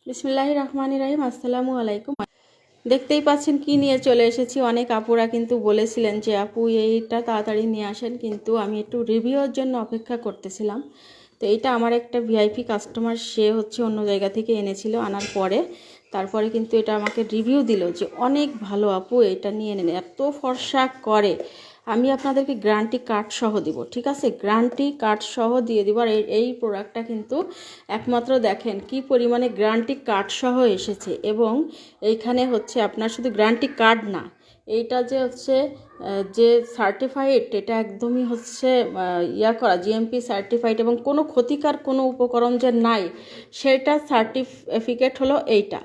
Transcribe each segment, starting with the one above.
বিসমিল্লাহির রহমানির রহিম। আসসালামু আলাইকুম। দেখতেই পাচ্ছেন কি নিয়ে চলে এসেছি। অনেক আপুরা কিন্তু বলেছিলেন যে আপু এইটা তাড়াতাড়ি নিয়ে আসেন, কিন্তু আমি একটু রিভিউর জন্য অপেক্ষা করতেছিলাম। তো এইটা আমার একটা ভিআইপি কাস্টমার, সে হচ্ছে অন্য জায়গা থেকে এনেছিল, আনার পরে তারপরে কিন্তু এটা আমাকে রিভিউ দিল যে অনেক ভালো আপু, এটা নিয়ে নেন, এত ফর্সা করে। আমি আপনাদেরকে গ্যারান্টি কার্ড সহ দিব, ঠিক আছে? গ্যারান্টি কার্ড সহ দিয়ে দিব। আর এই প্রোডাক্টটা কিন্তু একমাত্র দেখেন কি পরিমাণে গ্যারান্টি কার্ড সহ এসেছে। এবং এইখানে হচ্ছে আপনার শুধু গ্যারান্টি কার্ড না, এইটা যে হচ্ছে যে সার্টিফাইড, এটা একদমই হচ্ছে করা জিএমপি সার্টিফাইড, এবং কোনো ক্ষতিকার কোনো উপকরণ যে নাই সেটা সার্টিফিকেট হলো এইটা।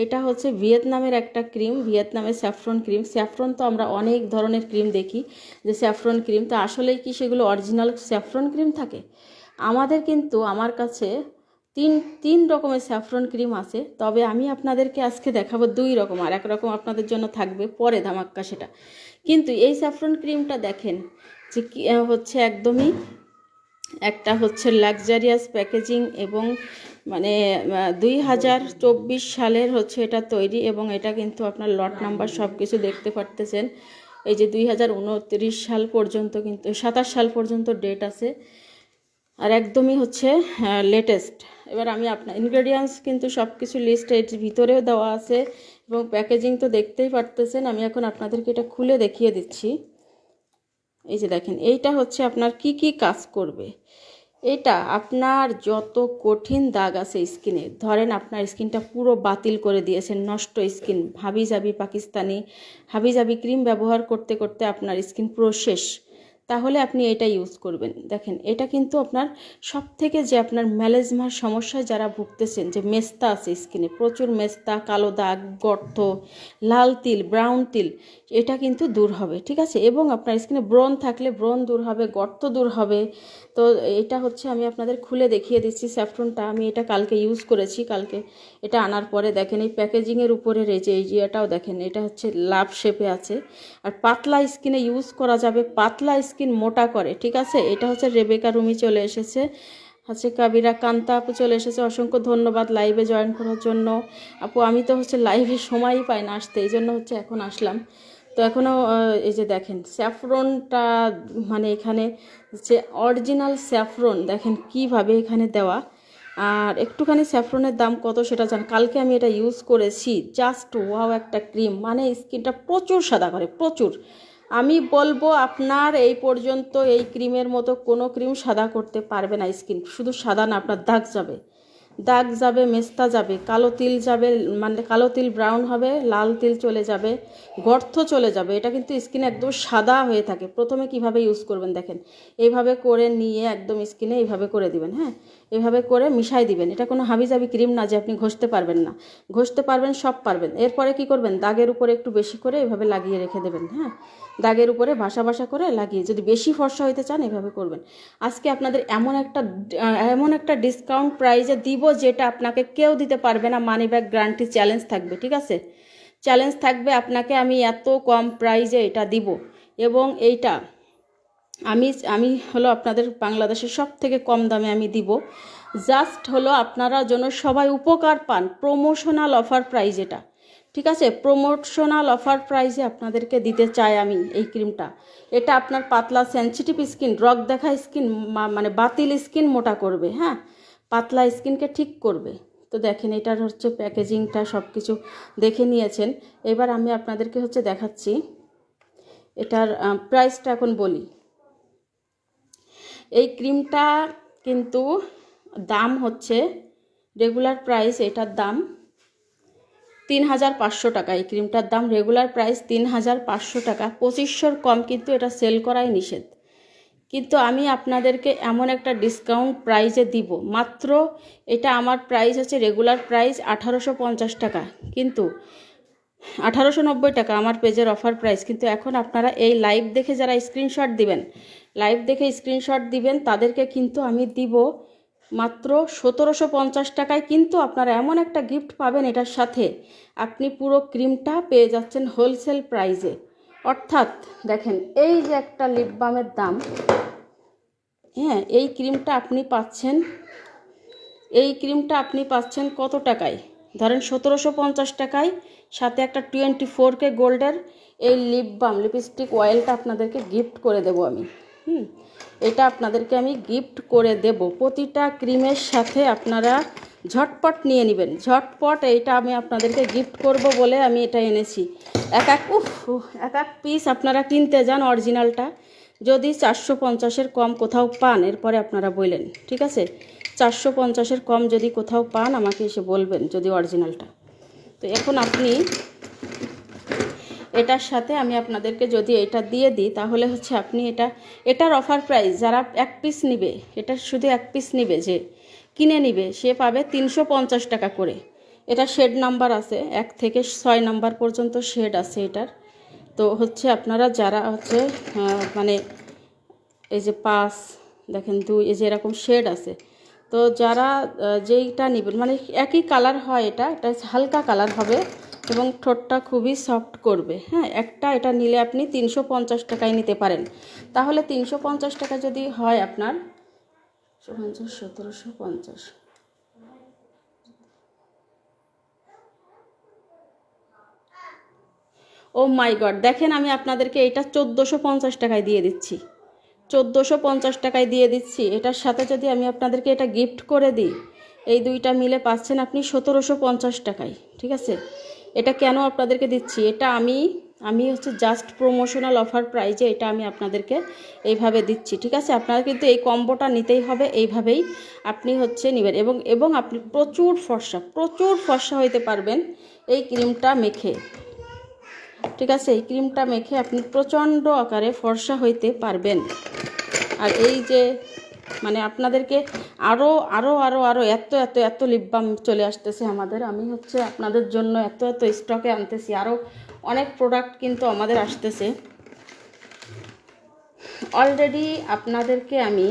এটা হচ্ছে ভিয়েতনামের একটা ক্রিম, ভিয়েতনামের স্যাফরন ক্রিম। স্যাফরন তো আমরা অনেক ধরনের ক্রিম দেখি যে স্যাফরন ক্রিম, তো আসলেই কি সেগুলো অরিজিনাল স্যাফরন ক্রিম থাকে? আমাদের কিন্তু আমার কাছে তিন রকমের স্যাফরন ক্রিম আছে, তবে আমি আপনাদেরকে আজকে দেখাবো দুই রকম, আর এক রকম আপনাদের জন্য থাকবে পরে ধামাক্কা সেটা। কিন্তু এই স্যাফরন ক্রিমটা দেখেন যে হচ্ছে একদমই একটা হচ্ছে লাক্সারিয়াস প্যাকেজিং, এবং মানে 2024 সালের হচ্ছে এটা তৈরি, এবং এটা কিন্তু আপনার লট নাম্বার সব কিছু দেখতে পারতেছেন। এই যে 2029 সাল পর্যন্ত, কিন্তু 27 সাল পর্যন্ত ডেট আছে, আর একদমই হচ্ছে লেটেস্ট। এবার আমি আপনার ইনগ্রেডিয়েন্টস কিন্তু সব কিছু লিস্ট এর ভিতরেও দেওয়া আছে, এবং প্যাকেজিং তো দেখতেই পারতেছেন। আমি এখন আপনাদেরকে এটা খুলে দেখিয়ে দিচ্ছি। এই যে দেখেন, এইটা হচ্ছে আপনার কি কি কাজ করবে। এটা আপনার যত কঠিন দাগ আছে স্কিনে, ধরেন আপনার স্কিনটা পুরো বাতিল করে দিয়েছেন, নষ্ট স্কিন, হাবিজাবি পাকিস্তানি হাবিজাবি ক্রিম ব্যবহার করতে করতে আপনার স্কিন পুরো শেষ, তাহলে আপনি এটা ইউজ করবেন। দেখেন, এটা কিন্তু আপনার সব থেকে যে আপনার ম্যালেজমার সমস্যায় যারা ভুগতেছেন, যে মেস্তা আছে স্কিনে, প্রচুর মেস্তা, কালো দাগ, গর্ত, লাল তিল, ব্রাউন তিল, এটা কিন্তু দূর হবে, ঠিক আছে? এবং আপনার স্কিনে ব্রণ থাকলে ব্রণ দূর হবে, গর্ত দূর হবে। তো এটা হচ্ছে আমি আপনাদের খুলে দেখিয়ে দিচ্ছি। স্যাফরনটা আমি এটা কালকে ইউজ করেছি, কালকে এটা আনার পরে দেখেন এই প্যাকেজিংয়ের উপরে রয়েছে, এই এটাও দেখেন, এটা হচ্ছে লাভ শেপে আছে। আর পাতলা স্কিনে ইউজ করা যাবে, পাতলা স্কিন মোটা করে, ঠিক আছে? এটা হচ্ছে রেবেকা রুমি চলে এসেছে, হচ্ছে কাবিরা কান্তা আপু চলে এসেছে, অসংখ্য ধন্যবাদ লাইভে জয়েন করার জন্য। আপু আমি তো হচ্ছে লাইভে সময়ই পাই না আসতে, এই জন্য হচ্ছে এখন আসলাম। তো এখনও এই যে দেখেন স্যাফরনটা, মানে এখানে হচ্ছে অরিজিনাল স্যাফরন, দেখেন কিভাবে এখানে দেওয়া। আর একটুখানি স্যাফরনের দাম কত সেটা জান, কালকে আমি এটা ইউজ করেছি, জাস্ট ওয়াও একটা ক্রিম, মানে স্কিনটা প্রচুর সাদা করে, প্রচুর। আমি বলবো আপনার এই পর্যন্ত এই ক্রিমের মতো কোনো ক্রিম সাদা করতে পারবে না স্কিন। শুধু সাদা না, আপনার দাগ যাবে, দাগ যাবে, মেস্তা যাবে, কালো তিল যাবে, মানে কালো তিল ব্রাউন হবে, লাল তিল চলে যাবে, গর্ত চলে যাবে। এটা কিন্তু স্কিনে একদম সাদা হয়ে থাকে। প্রথমে কিভাবে ইউজ করবেন দেখেন, এইভাবে করে নিয়ে একদম স্কিনে এইভাবে করে দিবেন, হ্যাঁ, এইভাবে করে মিশাই দিবেন। এটা কোনো হাবিজাবি ক্রিম না যে আপনি ঘষতে পারবেন না, ঘষতে পারবেন, সব পারবেন। এরপরে কি করবেন, দাগের উপরে একটু বেশি করে এইভাবে লাগিয়ে রেখে দেবেন, হ্যাঁ, দাগের উপরে ভাসা ভাসা করে লাগিয়ে, যদি বেশি ফর্সা হইতে চান এভাবে করবেন। আজকে আপনাদের এমন একটা ডিসকাউন্ট প্রাইজে দিব যেটা আপনাকে কেউ দিতে পারবে না। মানি ব্যাক গ্যারান্টি চ্যালেঞ্জ থাকবে, ঠিক আছে? চ্যালেঞ্জ থাকবে, আপনাকে আমি এত কম প্রাইজে এটা দিব। এবং এইটা আমি আমি হলো আপনাদের বাংলাদেশের সব থেকে কম দামে আমি দিব, জাস্ট হলো আপনারা যেন সবাই উপকার পান। প্রমোশনাল অফার প্রাইজ এটা, ঠিক আছে? প্রমোশনাল অফার প্রাইজে আপনাদেরকে দিতে চাই আমি এই ক্রিমটা। এটা আপনার পাতলা সেনসিটিভ স্কিন, রগ দেখা স্কিন, মানে বাতিল স্কিন মোটা করবে, হ্যাঁ, পাতলা স্কিনকে ঠিক করবে। তো দেখেন, এটার হচ্ছে প্যাকেজিংটা সব কিছু দেখে নিয়েছেন। এবার আমি আপনাদেরকে হচ্ছে দেখাচ্ছি এটার প্রাইসটা এখন বলি। এই ক্রিমটা কিন্তু দাম হচ্ছে রেগুলার প্রাইস, এটার দাম 3500 টাকা। এই ক্রিমটার দাম রেগুলার প্রাইস 3500 টাকা, 2500 কম কিন্তু এটা সেল করাই নিষেধ। কিন্তু আমি আপনাদেরকে এমন একটা ডিসকাউন্ট প্রাইজে দিব, মাত্র এটা আমার প্রাইস হচ্ছে রেগুলার প্রাইস 1850 টাকা, কিন্তু 1890 টাকা আমার পেজের অফার প্রাইস। কিন্তু এখন আপনারা এই লাইভ দেখে যারা স্ক্রিনশট দিবেন, লাইভ দেখে স্ক্রিনশট দিবেন, তাদেরকে কিন্তু আমি দিব মাত্র 1750 টাকায়। কিন্তু আপনারা এমন একটা গিফট পাবেন এটার সাথে, আপনি পুরো ক্রিমটা পেয়ে যাচ্ছেন হোলসেল প্রাইজে। অর্থাৎ দেখেন, এই যে একটা লিপ বামের দাম, হ্যাঁ, এই ক্রিমটা আপনি পাচ্ছেন কত টাকায়? ধরেন 1750 টাকায় সাথে একটা 24K গোল্ডের এই লিপ বাম লিপস্টিক অয়েলটা আপনাদেরকে গিফট করে দেব আমি। এটা আপনাদেরকে আমি গিফট করে দেব। প্রতিটা ক্রিমের সাথে আপনারা ঝটপট নিয়ে নেবেন, ঝটপট। এইটা আমি আপনাদেরকে গিফট করব বলে আমি এটা এনেছি। এক এক পিস আপনারা কিনতে যান অরিজিনালটা, যদি 450-এর কম কোথাও পান এরপরে আপনারা বললেন, ঠিক আছে? 450-এর কম যদি কোথাও পান আমাকে এসে বলবেন যদি অরিজিনালটা। তো এখন আপনি এটার সাথে আমি আপনাদেরকে যদি এটা দিয়ে দিই তাহলে হচ্ছে আপনি এটার অফার প্রাইস যারা এক পিস নিবে, এটা শুধু এক পিস নিবে, যে কিনে নিবে সে পাবে 350 টাকা করে। এটা শেড নাম্বার আছে, 1 থেকে 6 নাম্বার পর্যন্ত শেড আছে এটার। তো হচ্ছে আপনারা যারা হচ্ছে মানে এই যে 5 দেখেন 2 এই যে এরকম শেড আছে, তো যারা যেইটা নেবেন মানে একই কালার হয়, এটা হালকা কালার হবে এবং ঠোঁটটা খুবই সফট করবে। হ্যাঁ, এটা নিলে আপনি 350 টাকায় নিতে পারেন। তাহলে 350 টাকা যদি হয় আপনার 1750, ও মাই গড, দেখেন আমি আপনাদেরকে এটা 1450 টাকায় দিয়ে দিচ্ছি, 1450 টাকায় দিয়ে দিচ্ছি। এটার সাথে যদি আমি আপনাদেরকে এটা গিফট করে দিই, এই দুইটা মিলে পাচ্ছেন আপনি 1750 টাকায়, ঠিক আছে? এটা কেন আপনাদেরকে দিচ্ছি, এটা আমি হচ্ছে জাস্ট প্রমোশনাল অফার প্রাইজে এটা আমি আপনাদেরকে এইভাবে দিচ্ছি, ঠিক আছে? আপনারা কিন্তু এই কম্বোটা নিতেই হবে, এইভাবেই আপনি হচ্ছে নেবেন এবং আপনি প্রচুর ফর্সা হইতে পারবেন এই ক্রিমটা মেখে, ঠিক আছে? এই ক্রিমটা মেখে আপনি প্রচণ্ড আকারে ফর্সা হইতে পারবেন। আর এই যে মানে আপনাদেরকে আরও আরও আরও আরও এত এত এত লিপ বাম চলে আসতেছে আমাদের। আমি হচ্ছে আপনাদের জন্য এত এত স্টকে আনতেছি, আরও অনেক প্রোডাক্ট কিন্তু আমাদের আসতেছে অলরেডি। আপনাদেরকে আমি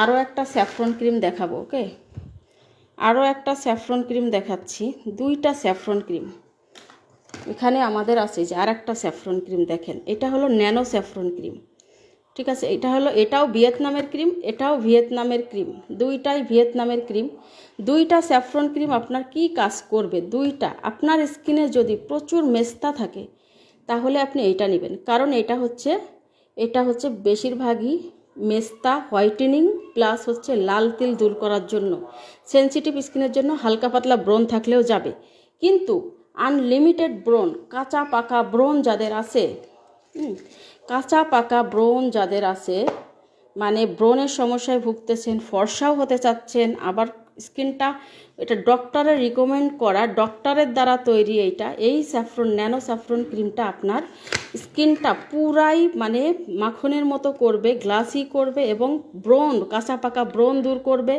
আরও একটা স্যাফরন ক্রিম দেখাবো, ওকে? আরও একটা স্যাফরন ক্রিম দেখাচ্ছি, 2টা স্যাফরন ক্রিম এখানে আমাদের আছে। যে আর একটা স্যাফরন ক্রিম দেখেন, এটা হলো ন্যানো স্যাফরন ক্রিম, ঠিক আছে? এটাও ভিয়েতনামের ক্রিম, এটাও ভিয়েতনামের ক্রিম, দুইটাই ভিয়েতনামের ক্রিম। 2টা স্যাফরন ক্রিম আপনার কি কাজ করবে, 2টা আপনার স্কিনে যদি প্রচুর মেস্তা থাকে তাহলে আপনি এইটা নেবেন, কারণ এটা হচ্ছে বেশিরভাগই মেস্তা হোয়াইটেনিং প্লাস হচ্ছে লাল তিল দূর করার জন্য, সেনসিটিভ স্কিনের জন্য হালকা পাতলা ব্রণ থাকলেও যাবে। কিন্তু আনলিমিটেড ব্রণ, কাঁচা পাকা ব্রণ যাদের আছে, কাঁচা পাকা ব্রণ যাদের আছে, মানে ব্রণের সমস্যায় ভুগতেছেন, ফর্সাও হতে চাচ্ছেন, আবার স্কিনটা এটা ডক্টরের রিকমেন্ড করা, ডক্টরের দ্বারা তৈরি এই ন্যানো স্যাফরন ক্রিমটা আপনার স্কিনটা পুরাই মানে মাখনের মতো করবে, গ্লাসি করবে এবং ব্রণ, কাঁচা পাকা ব্রণ দূর করবে,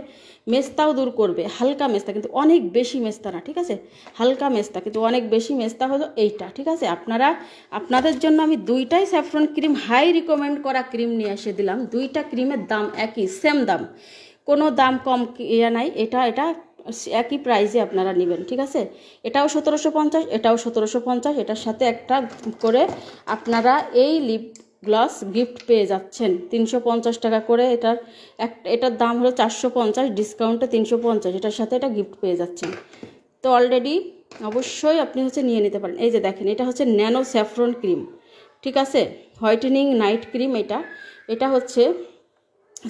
মেস্তাও দূর করবে। হালকা মেস্তা, কিন্তু অনেক বেশি মেস্তা না, ঠিক আছে? হালকা মেস্তা কিন্তু অনেক বেশি মেস্তা হলো এইটা, ঠিক আছে? আপনাদের জন্য আমি 2টাই স্যাফরন ক্রিম হাই রিকমেন্ড করা ক্রিম নিয়ে এসে দিলাম। 2টা ক্রিমের দাম একই, সেম দাম, কোনো দাম কম নাই। এটা একই প্রাইসে আপনারা নেবেন, ঠিক আছে? এটাও 1750, এটাও 1750, এটার সাথে একটা করে আপনারা এই লিপ গ্লস গিফট পেয়ে যাচ্ছেন 350 টাকা করে। এটার দাম হলো 450, ডিসকাউন্টে 350, এটার সাথে এটা গিফট পেয়ে যাচ্ছেন। তো অলরেডি অবশ্যই আপনি হচ্ছে নিয়ে নিতে পারেন। এই যে দেখেন, এটা হচ্ছে ন্যানো স্যাফরন ক্রিম, ঠিক আছে? Whitening night cream. এটা হচ্ছে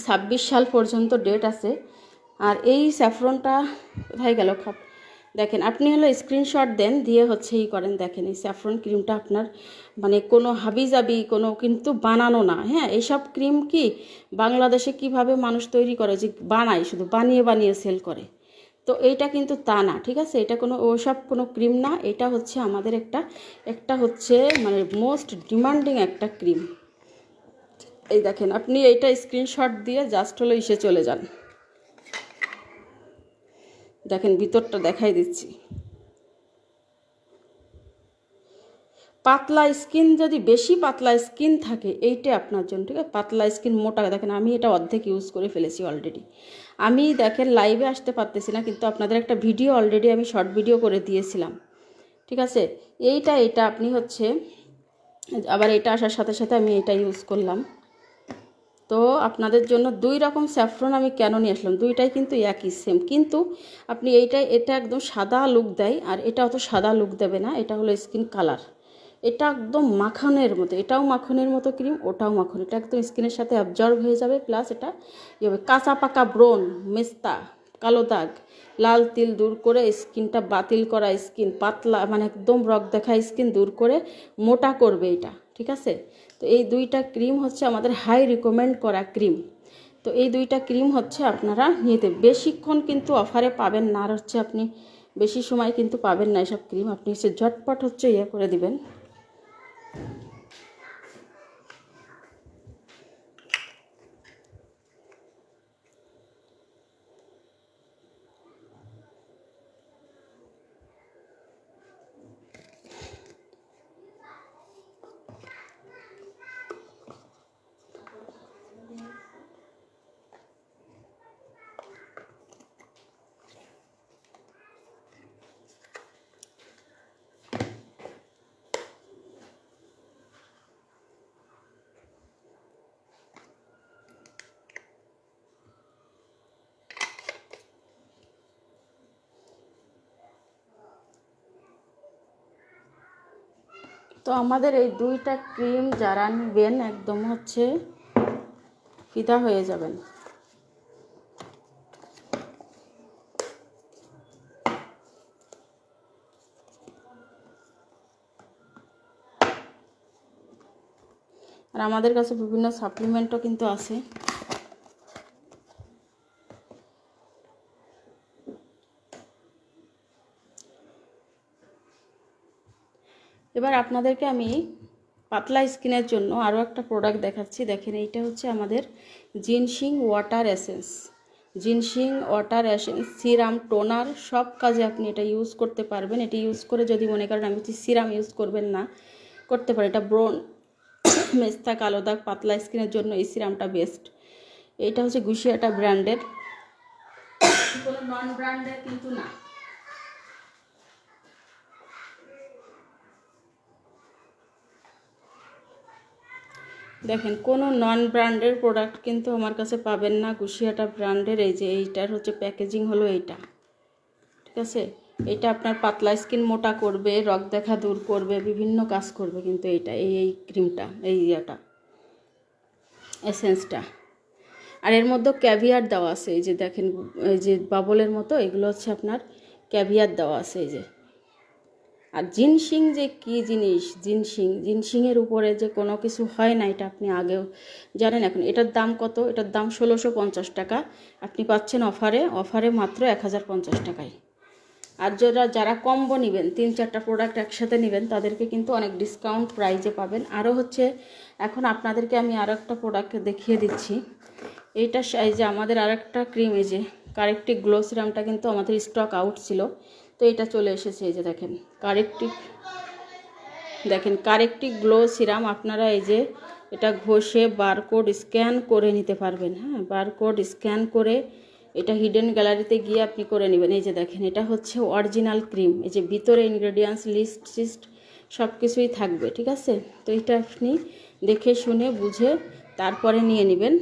26 সাল পর্যন্ত ডেট আছে। আর এই স্যাফরনটা কোথায় গেল খাপ, দেখেন আপনি হলো স্ক্রিনশট দেন, দিয়ে হচ্ছে করেন। দেখেন এই স্যাফরন ক্রিমটা আপনার মানে কোনো হাবিজাবি কোনো কিন্তু বানানো না। হ্যাঁ, এইসব ক্রিম কি বাংলাদেশে কিভাবে মানুষ তৈরি করে, যে বানায়, শুধু বানিয়ে বানিয়ে সেল করে, তো এইটা কিন্তু তা না, ঠিক আছে? এটা ওসব কোনো ক্রিম না। এটা হচ্ছে আমাদের একটা হচ্ছে মানে মোস্ট ডিমান্ডিং একটা ক্রিম। এই দেখেন, আপনি এইটা স্ক্রিনশট দিয়ে জাস্ট হলো চলে যান। দেখেন ভিতরটা দেখাই দিচ্ছি। পাতলা স্কিন, যদি বেশি পাতলা স্কিন থাকে এইটা আপনার জন্য, ঠিক আছে? পাতলা স্কিন, মোটা, দেখেন আমি এটা অর্ধেক ইউজ করে ফেলেছি অলরেডি। আমি দেখেন লাইভে আসতে পারতেছি না, কিন্তু আপনাদের একটা ভিডিও অলরেডি আমি শর্ট ভিডিও করে দিয়েছিলাম, ঠিক আছে? এটা আপনি হচ্ছে আবার এটা আসার সাথে সাথে আমি এটা ইউজ করলাম। তো আপনাদের জন্য 2 রকম স্যাফরন আমি কেন নিয়ে আসলাম, দুইটাই কিন্তু একই সেম, কিন্তু আপনি এটা একদম সাদা লুক দেয়, আর এটা অত সাদা লুক দেবে না। এটা হলো স্কিন কালার, এটা একদম মাখনের মতো, এটাও মাখনের মতো ক্রিম, ওটাও মাখন, এটা একদম স্কিনের সাথে অ্যাবজর্ব হয়ে যাবে। প্লাস এটা হবে কাঁচা পাকা ব্রণ, মেস্তা, কালো দাগ, লাল তিল দূর করে, স্কিনটা বাতিল করা, স্কিন পাতলা মানে একদম রক দেখা স্কিন দূর করে মোটা করবে এটা, ঠিক আছে। তো এই 2টা ক্রিম হচ্ছে আমাদের হাই রিকমেন্ড করা ক্রিম। তো এই 2টা ক্রিম হচ্ছে আপনারা নিতে, বেশিক্ষণ কিন্তু অফারে পাবেন না, আর হচ্ছে আপনি বেশি সময় কিন্তু পাবেন না এসব ক্রিম। আপনি হচ্ছে ঝটপট হচ্ছে করে দিবেন। তো আমাদের এই 2টা ক্রিম যারা নেবেন একদম হচ্ছে ফিদা হয়ে যাবেন। আর আমাদের কাছে বিভিন্ন সাপ্লিমেন্টও কিন্তু আছে। এবার আপনাদেরকে আমি পাতলা স্কিনের জন্য আরও একটা প্রোডাক্ট দেখাচ্ছি। দেখেন, এইটা হচ্ছে আমাদের ginseng water essence. Ginseng water essence serum, toner, সব কাজে আপনি এটা ইউজ করতে পারবেন। এটি ইউজ করে যদি মনে করেন আমি সিরাম ইউজ করবেন না, করতে পারি। এটা ব্রণ, মেস্তা, কালো দাগ, পাতলা স্কিনের জন্য এই সিরামটা বেস্ট। এইটা হচ্ছে গুশিয়াটা ব্র্যান্ডের, কোনো নন ব্র্যান্ডের কিন্তু না। দেখেন, কোনো নন ব্র্যান্ডের প্রোডাক্ট কিন্তু আমার কাছে পাবেন না। গুশিয়াটা ব্র্যান্ডের এই যে এইটার হচ্ছে প্যাকেজিং হলো এইটা, ঠিক আছে। এটা আপনার পাতলা স্কিন মোটা করবে, রগ দেখা দূর করবে, বিভিন্ন কাজ করবে কিন্তু এইটা, এই ক্রিমটা, এই ইয়েটা, এসেন্সটা। আর এর মধ্যে ক্যাভিয়ার দেওয়া আছে, এই যে দেখেন, এই যে বাবলের মতো, এগুলো হচ্ছে আপনার ক্যাভিয়ার দেওয়া আছে এই যে। আর জিনসিং যে কী জিনিস, জিনসিংয়ের উপরে যে কোনো কিছু হয় না, এটা আপনি আগেও জানেন। এখন এটার দাম কত? এটার দাম 1650 টাকা, আপনি পাচ্ছেন অফারে মাত্র 1050 টাকায়। আর যারা কম্বো নেবেন, 3-4টা প্রোডাক্ট একসাথে নেবেন, তাদেরকে কিন্তু অনেক ডিসকাউন্ট প্রাইজে পাবেন। আরও হচ্ছে এখন আপনাদেরকে আমি আরও একটা প্রোডাক্ট দেখিয়ে দিচ্ছি। এইটা এই যে আমাদের আরেকটা ক্রিম, এই যে কারেক্টিভ গ্লো সিরামটা কিন্তু আমাদের স্টক আউট ছিল, তো এটা চলে এসেছে। এই যে দেখেন কারেক্টিভ গ্লো সিরাম। আপনারা এই যে এটা ঘষে বারকোড স্ক্যান করে নিতে পারবেন। হ্যাঁ, বারকোড স্ক্যান করে এটা হিডেন গ্যালারিতে গিয়ে আপনি করে নেবেন। এই যে দেখেন, এটা হচ্ছে অরিজিনাল ক্রিম। এই যে ভিতরে ইনগ্রেডিয়েন্টস লিস্ট সব কিছুই থাকবে, ঠিক আছে। তো এটা আপনি দেখে শুনে বুঝে তারপরে নিয়ে নেবেন।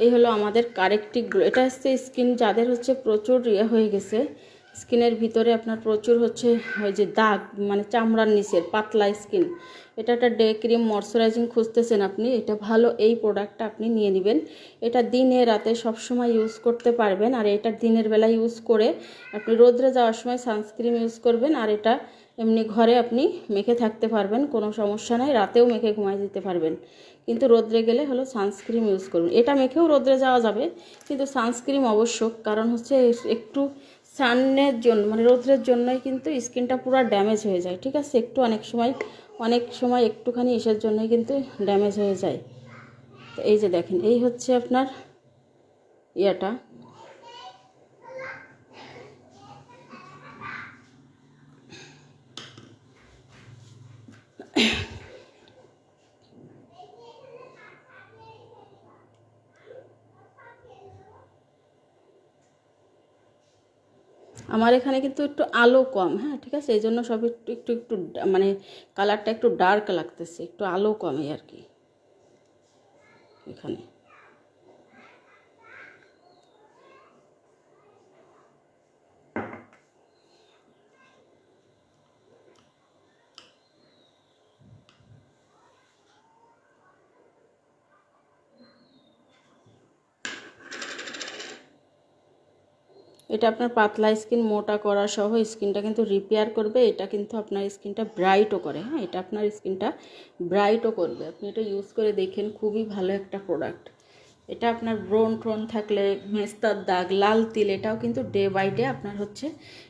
এই হলো আমাদের কারেক্টিভ গ্লো। এটা হচ্ছে স্কিন যাদের হচ্ছে প্রচুর হয়ে গেছে, স্কিনের ভিতরে আপনার প্রচুর হচ্ছে ওই যে দাগ, মানে চামড়ার নিচের পাতলা স্কিন, এটা একটা ডে ক্রিম ময়শ্চারাইজিং খুঁজতেছেন আপনি, এটা ভালো, এই প্রোডাক্টটা আপনি নিয়ে নেবেন। এটা দিনে রাতে সবসময় ইউজ করতে পারবেন। আর এটা দিনের বেলা ইউজ করে আপনি রোদ্রে যাওয়ার সময় সানস্ক্রিন ইউজ করবেন, আর এটা এমনি ঘরে আপনি মেখে থাকতে পারবেন, কোনো সমস্যা নাই, রাতেও মেখে ঘুমাই দিতে পারবেন। কিন্তু রোদ্রে গেলে হলো সানস্ক্রিন ইউজ করুন। এটা মেখেও রোদ্রে যাওয়া যাবে, কিন্তু সানস্ক্রিন আবশ্যক, কারণ হচ্ছে একটু সানের জন্য, মানে রোদ্রের জন্যই কিন্তু স্কিনটা পুরো ড্যামেজ হয়ে যায়, ঠিক আছে। অনেক সময় একটুখানি এসের জন্যই কিন্তু ড্যামেজ হয়ে যায়। তো এই যে দেখেন, এই হচ্ছে আপনার ইয়েটা। আমার এখানে কিন্তু একটু আলো কম, হ্যাঁ ঠিক আছে, এই জন্য সব একটু মানে কালারটা একটু ডার্ক লাগতেছে, একটু আলো কমে আর কি। এখানে। এটা আপনার পাতলা স্কিন মোটা করা সহ স্কিনটা কিন্তু রিপেয়ার করবে। এটা কিন্তু আপনার স্কিনটা ব্রাইটও করে। হ্যাঁ, এটা আপনার স্কিনটা ব্রাইটও করবে। আপনি এটা ইউজ করে দেখেন, খুবই ভালো একটা প্রোডাক্ট। এটা আপনার ব্রণ ট্রন থাকলে, মেস্তার দাগ, লাল তিল, এটাও কিন্তু ডে বাই ডে আপনার হচ্ছে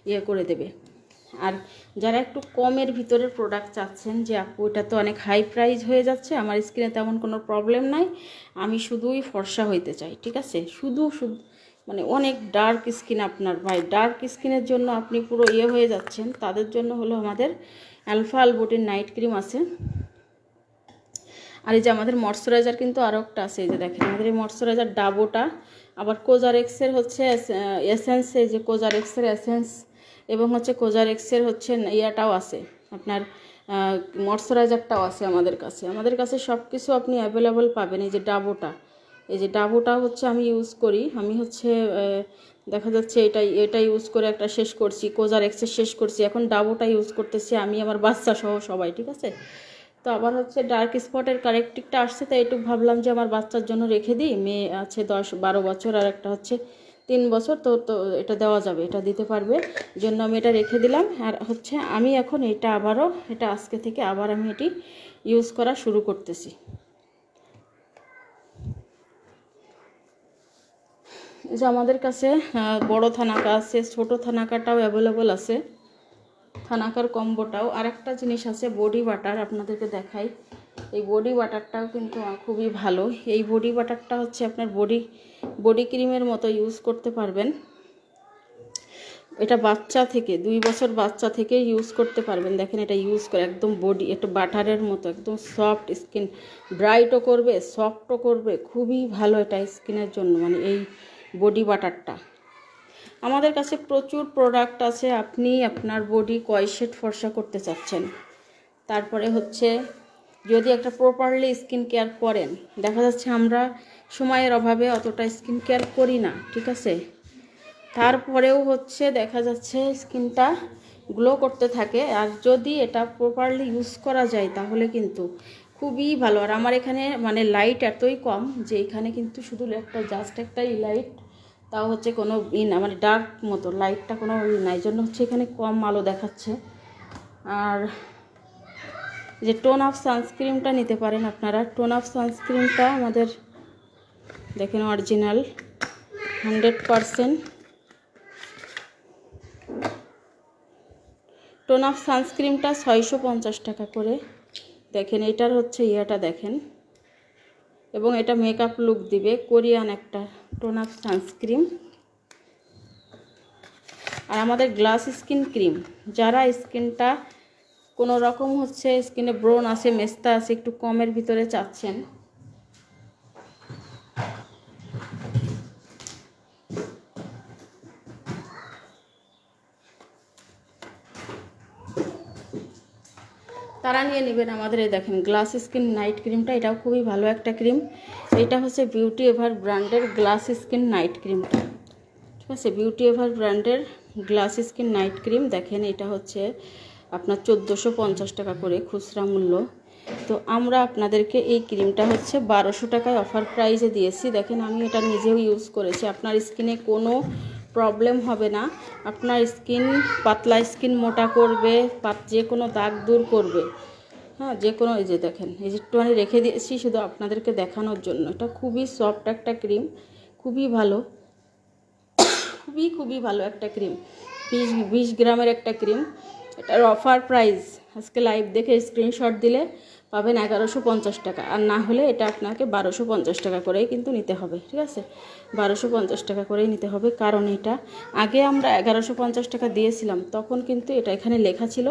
ইয়ে করে দেবে। আর যারা একটু কমের ভিতরের প্রোডাক্ট চাচ্ছেন যে আপু এটা তো অনেক হাই প্রাইস হয়ে যাচ্ছে, আমার স্কিনে তেমন কোনো প্রবলেম নাই, আমি শুধুই ফর্সা হইতে চাই, ঠিক আছে, শুধু মানে অনেক ডার্ক স্কিন আপনার, ভাই ডার্ক স্কিনের জন্য আপনি পুরো ইয়ে হয়ে যাচ্ছেন, তাদের জন্য হলো আমাদের আলফা আলবোটিন নাইট ক্রিম আছে। আর এই যে আমাদের ময়শ্চারাইজার কিন্তু আরও একটা আছে, এই যে দেখেন আমাদের এই ময়শ্চারাইজার ডাবোটা, আবার কোজারেক্সের হচ্ছে এসেন্স, এই যে কোজারেক্সের এসেন্স এবং হচ্ছে কোজারেক্সের হচ্ছে ইয়াটাও আছে, আপনার ময়শ্চারাইজারটাও আছে আমাদের কাছে সব কিছু আপনি অ্যাভেলেবল পাবেন। এই যে ডাবোটা হচ্ছে আমি ইউজ করি, আমি হচ্ছে দেখা যাচ্ছে এটা ইউজ করে একটা শেষ করছি, কোজারেক্সের শেষ করছি, এখন ডাবোটা ইউজ করতেছি আমি, আমার বাচ্চা সহ সবাই, ঠিক আছে। তো আবার হচ্ছে ডার্ক স্পটের কারেক্টিকটা আসছে, তাই একটু ভাবলাম যে আমার বাচ্চার জন্য রেখে দিই, মেয়ে আছে 10-12 বছর আর একটা হচ্ছে 3 বছর, তো তো এটা দেওয়া যাবে, এটা দিতে পারবে, জন্য আমি এটা রেখে দিলাম। আর হচ্ছে আমি এখন এটা আজকে থেকে আবার আমি এটি ইউজ করা শুরু করতেছি। যে আমাদের কাছে বড় থানাকা আছে, ছোট থানাকাটাও অ্যাভেলেবল আছে, থানাকার কম্বোটাও। আর একটা জিনিস আছে বডি বাটার, আপনাদেরকে দেখাই। এই বডি বাটারটাও কিন্তু খুবই ভালো। এই বডি বাটারটা হচ্ছে আপনার বডি ক্রিমের মতো ইউজ করতে পারবেন। এটা বাচ্চা থেকে 2 বছর বাচ্চা থেকে ইউজ করতে পারবেন। দেখেন এটা ইউজ করে একদম বডি একটা বাটারের মতো, একদম সফট স্কিন, ব্রাইটও করবে, সফটও করবে, খুবই ভালো এটা স্কিনের জন্য। মানে এই বডি বাটারটা আমাদের কাছে প্রচুর প্রোডাক্ট আছে। আপনি আপনার বডি কয় শেড ফর্সা করতে চাচ্ছেন, তারপরে হচ্ছে যদি একটা প্রপারলি স্কিন কেয়ার করেন, দেখা যাচ্ছে আমরা সময়ের অভাবে অতটা স্কিন কেয়ার করি না, ঠিক আছে, তারপরেও হচ্ছে দেখা যাচ্ছে স্কিনটা গ্লো করতে থাকে। আর যদি এটা প্রপারলি ইউজ করা যায় তাহলে কিন্তু খুবই ভালো। আর আমার এখানে মানে লাইট এতই কম যে এখানে কিন্তু শুধু জাস্ট একটাই লাইট, তাও হচ্ছে কোনো না, মানে ডার্ক মতো লাইটটা কোনো নাই, জন্য হচ্ছে এখানে কম আলো দেখাচ্ছে। আর যে টোন অফ সানস্ক্রিনটা নিতে পারেন আপনারা। টোন অফ সানস্ক্রিনটা আমাদের দেখেন অরিজিনাল 100%। টোন অফ সানস্ক্রিনটা 650 টাকা করে। দেখেন এটার হচ্ছে ইয়াটা দেখেন, এবং এটা মেকআপ লুক দিবে, কোরিয়ান একটা টোন অফ সানস্ক্রিন। আর আমাদের গ্লাস স্কিন ক্রিম, যারা স্কিনটা কোনো রকম হচ্ছে স্কিনে ব্রণ আছে, মেস্তা আছে, একটু কমের ভিতরে চাচ্ছেন, তারা নিয়ে নেবেন আমাদের এই দেখেন গ্লাস স্কিন নাইট ক্রিমটা। এটাও খুবই ভালো একটা ক্রিম। এটা হচ্ছে বিউটি এভার ব্র্যান্ডের গ্লাস স্কিন নাইট ক্রিমটা, ঠিক আছে, বিউটি এভার ব্র্যান্ডের গ্লাস স্কিন নাইট ক্রিম। দেখেন এটা হচ্ছে আপনার 1450 টাকা করে খুচরা মূল্য। তো আমরা আপনাদেরকে এই ক্রিমটা হচ্ছে 1200 টাকায় অফার প্রাইসে দিয়েছি। দেখেন আমি এটা নিজেও ইউজ করেছি, আপনার স্কিনে কোনো প্রবলেম হবে না। আপনার স্কিন পাতলা স্কিন মোটা করবে, যে কোনো দাগ দূর করবে, হ্যাঁ, যে কোনো। এই যে দেখেন এই যে একটুখানি রেখে দিয়েছি শুধু আপনাদেরকে দেখানোর জন্য। এটা খুবই সফট একটা ক্রিম, খুবই ভালো, খুবই ভালো একটা ক্রিম। 20 গ্রামের একটা ক্রিম। এটার অফার প্রাইস আজকে লাইভ দেখে স্ক্রিনশট দিলে পাবেন 1150 টাকা, আর না হলে এটা আপনাকে 1250 টাকা করেই কিন্তু নিতে হবে, ঠিক আছে, 1250 টাকা করেই নিতে হবে। কারণ এটা আগে আমরা 1150 টাকা দিয়েছিলাম, তখন কিন্তু এটা এখানে লেখা ছিল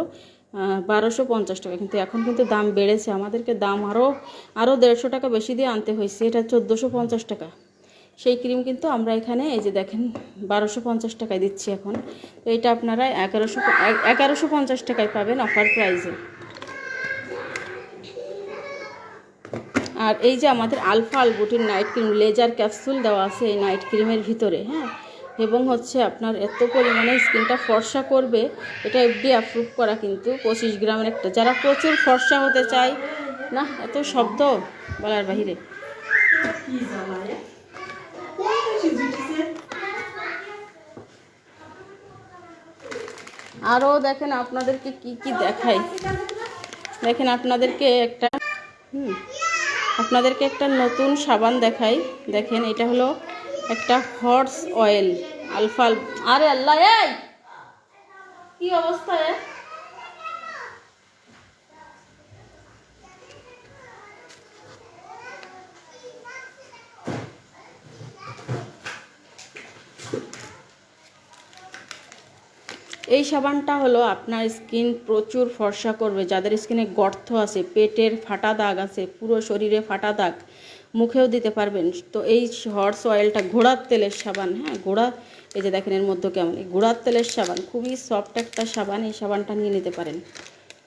1250 টাকা, কিন্তু এখন কিন্তু দাম বেড়েছে, আমাদেরকে দাম আরও 150 টাকা বেশি দিয়ে আনতে হয়েছে। এটা 1450 টাকা সেই ক্রিম কিন্তু আমরা এখানে এই যে দেখেন 1250 টাকায় দিচ্ছি এখন। তো এটা আপনারা 1150 টাকায় পাবেন অফার প্রাইসে। আর এই যে আমাদের alpha arbutin night cream laser capsule দেওয়া আছে এই নাইট ক্রিমের ভিতরে, হ্যাঁ। এবং হচ্ছে আপনার এত পরিমাণে স্কিনটা ফর্সা করবে, এটা এফডি অ্যাপ্রুভ করা কিন্তু 25 গ্রামের একটা। যারা প্রচুর ফর্সা হতে চায় না, এত শব্দ বলার বাহিরে। আরও দেখেন আপনাদেরকে কি কি দেখাই। দেখেন আপনাদেরকে একটা নতুন সাবান দেখাই। দেখেন এটা হলো একটা হর্স অয়েল আলফা। আরে আল্লাহ, এই কি অবস্থা! এই সাবানটা হলো আপনার স্কিন প্রচুর ফর্সা করবে। যাদের স্কিনে গর্ত আছে, পেটের ফাটা দাগ আছে, পুরো শরীরে ফাটা দাগ, মুখেও দিতে পারবেন। তো এই হর্স অয়েলটা ঘোড়ার তেলের সাবান, হ্যাঁ, এই যে দেখেন এর মধ্যে কেমন, এই ঘোড়ার তেলের সাবান, খুবই সফট একটা সাবান। এই সাবানটা নিয়ে নিতে পারেন,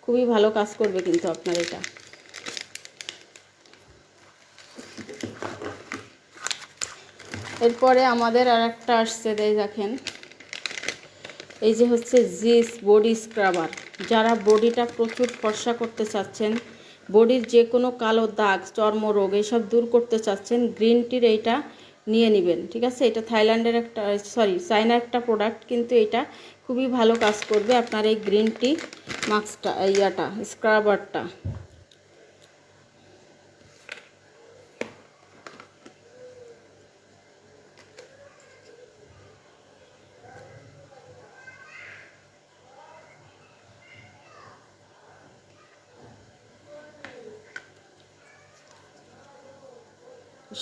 খুবই ভালো কাজ করবে কিন্তু আপনার এটা। এরপরে আমাদের আর একটা আসছে, দেখেন এই যে হচ্ছে জিস বডি স্ক্রাবার। যারা বডিটা প্রচুর ফর্সা করতে চাচ্ছেন, বডির যে কোনো কালো দাগ, চর্মরোগ এসব দূর করতে চাচ্ছেন, গ্রিন টির এইটা নিয়ে নেবেন, ঠিক আছে। এটা থাইল্যান্ডের চায়নার একটা প্রোডাক্ট, কিন্তু এটা খুবই ভালো কাজ করবে আপনার এই গ্রিন টি মাস্কটা, স্ক্রাবারটা।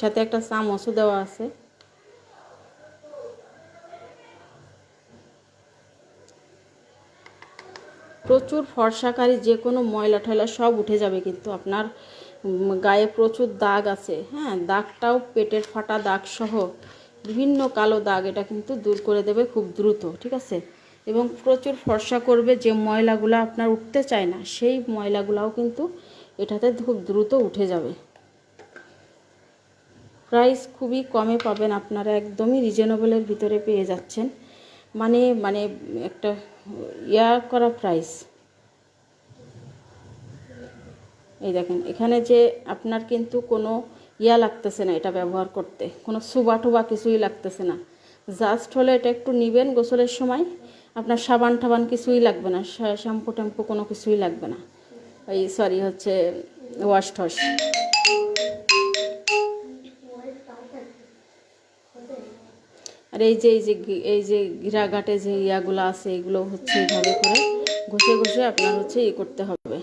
সাথে একটা চামচও দেওয়া আছে। প্রচুর ফর্সাকারী যে কোনো ময়লা টয়লা সব উঠে যাবে কিন্তু আপনার গায়ে প্রচুর দাগ আছে, হ্যাঁ, দাগটাও পেটের ফাটা দাগ সহ বিভিন্ন কালো দাগ এটা কিন্তু দূর করে দেবে খুব দ্রুত, ঠিক আছে। এবং প্রচুর ফর্সা করবে, যে ময়লাগুলো আপনার উঠতে চায় না সেই ময়লাগুলাও কিন্তু এটাতে খুব দ্রুত উঠে যাবে। প্রাইস খুবই কমে পাবেন আপনারা, একদমই রিজনেবলের ভিতরে পেয়ে যাচ্ছেন। মানে একটা করা প্রাইস। এই দেখেন এখানে যে আপনার কিন্তু কোনো লাগতেছে না এটা ব্যবহার করতে, কোনো সুবা কিছুই লাগতেছে না। জাস্ট হলে এটা একটু নেবেন গোসলের সময়, আপনার সাবান টাবান কিছুই লাগবে না, শ্যাম্পু ট্যাম্পু কোনো কিছুই লাগবে না, হচ্ছে ওয়াশ টস। আর এই যে গিরাঘাটে যে ইয়াগুলো আছে, এগুলো হচ্ছে এইভাবে করে ঘষে ঘষে আপনার হচ্ছে করতে হবে।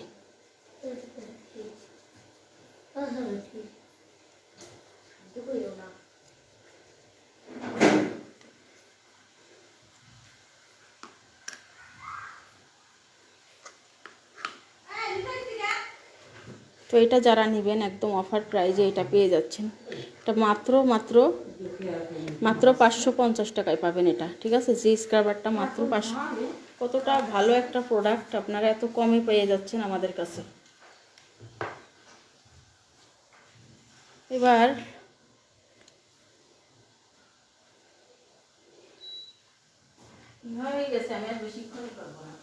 তো এটা যারা নেবেন একদম অফার প্রাইজে এটা পেয়ে যাচ্ছেন। এটা মাত্র 550 টাকায় পাবেন এটা, ঠিক আছে। জি স্ক্রাবারটা মাত্র 500। কতটা ভালো একটা প্রোডাক্ট, আপনারা এত কমে পেয়ে যাচ্ছেন আমাদের কাছে। এবার হয়ে গেছে, আমি আর বেশিক্ষণ করবো না।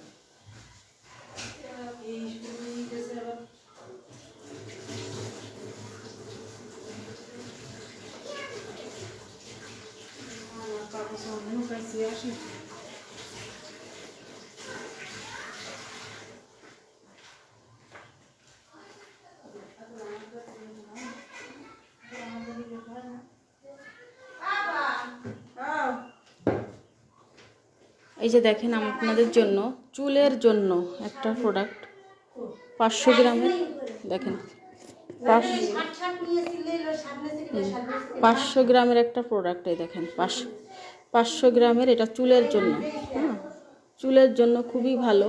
এই যে দেখেন আপনাদের জন্য চুলের জন্য একটা প্রোডাক্ট 500 গ্রামের, দেখেন 500 গ্রামের একটা প্রোডাক্ট। এই দেখেন 500 গ্রামের, এটা চুলের জন্য, হ্যাঁ, চুলের জন্য খুবই ভালো।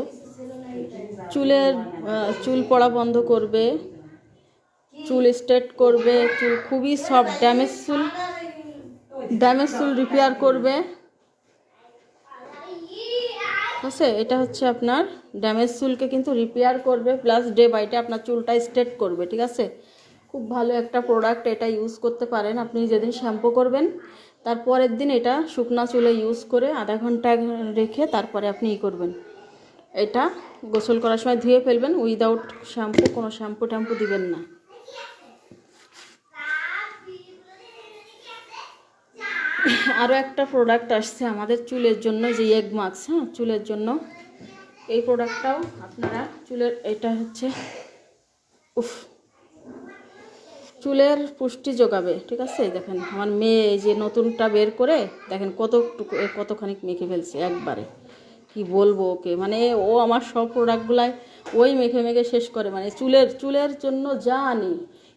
চুল পড়া বন্ধ করবে, চুল স্ট্রেট করবে, চুল খুবই সফট, ড্যামেজ চুল রিপেয়ার করবে, আছে। এটা হচ্ছে আপনার ড্যামেজ চুলকে কিন্তু রিপেয়ার করবে, প্লাস ডে বাই ডে আপনার চুলটা স্ট্রেট করবে, ঠিক আছে। খুব ভালো একটা প্রোডাক্ট, এটা ইউজ করতে পারেন। আপনি যেদিন শ্যাম্পু করবেন তারপরের দিন এটা শুকনা চুলে ইউজ করে আধা ঘন্টা রেখে তারপরে আপনি করবেন। এটা গোসল করার সময় ধুয়ে ফেলবেন উইদাউট শ্যাম্পু, কোনো শ্যাম্পু ট্যাম্পু দিবেন না। আরও একটা প্রোডাক্ট আসছে আমাদের চুলের জন্য, যে এগ মাস্ক, হ্যাঁ চুলের জন্য। এই প্রোডাক্টটাও আপনারা চুলের, এটা হচ্ছে চুলের পুষ্টি যোগাবে, ঠিক আছে। দেখেন আমার মেয়ে এই যে নতুনটা বের করে দেখেন কতখানি মেখে ফেলছে একবারে, কি বলবো ওকে, মানে ও আমার সব প্রোডাক্টগুলাই ওই মেখে মেখে শেষ করে। মানে চুলের জন্য যা আনি,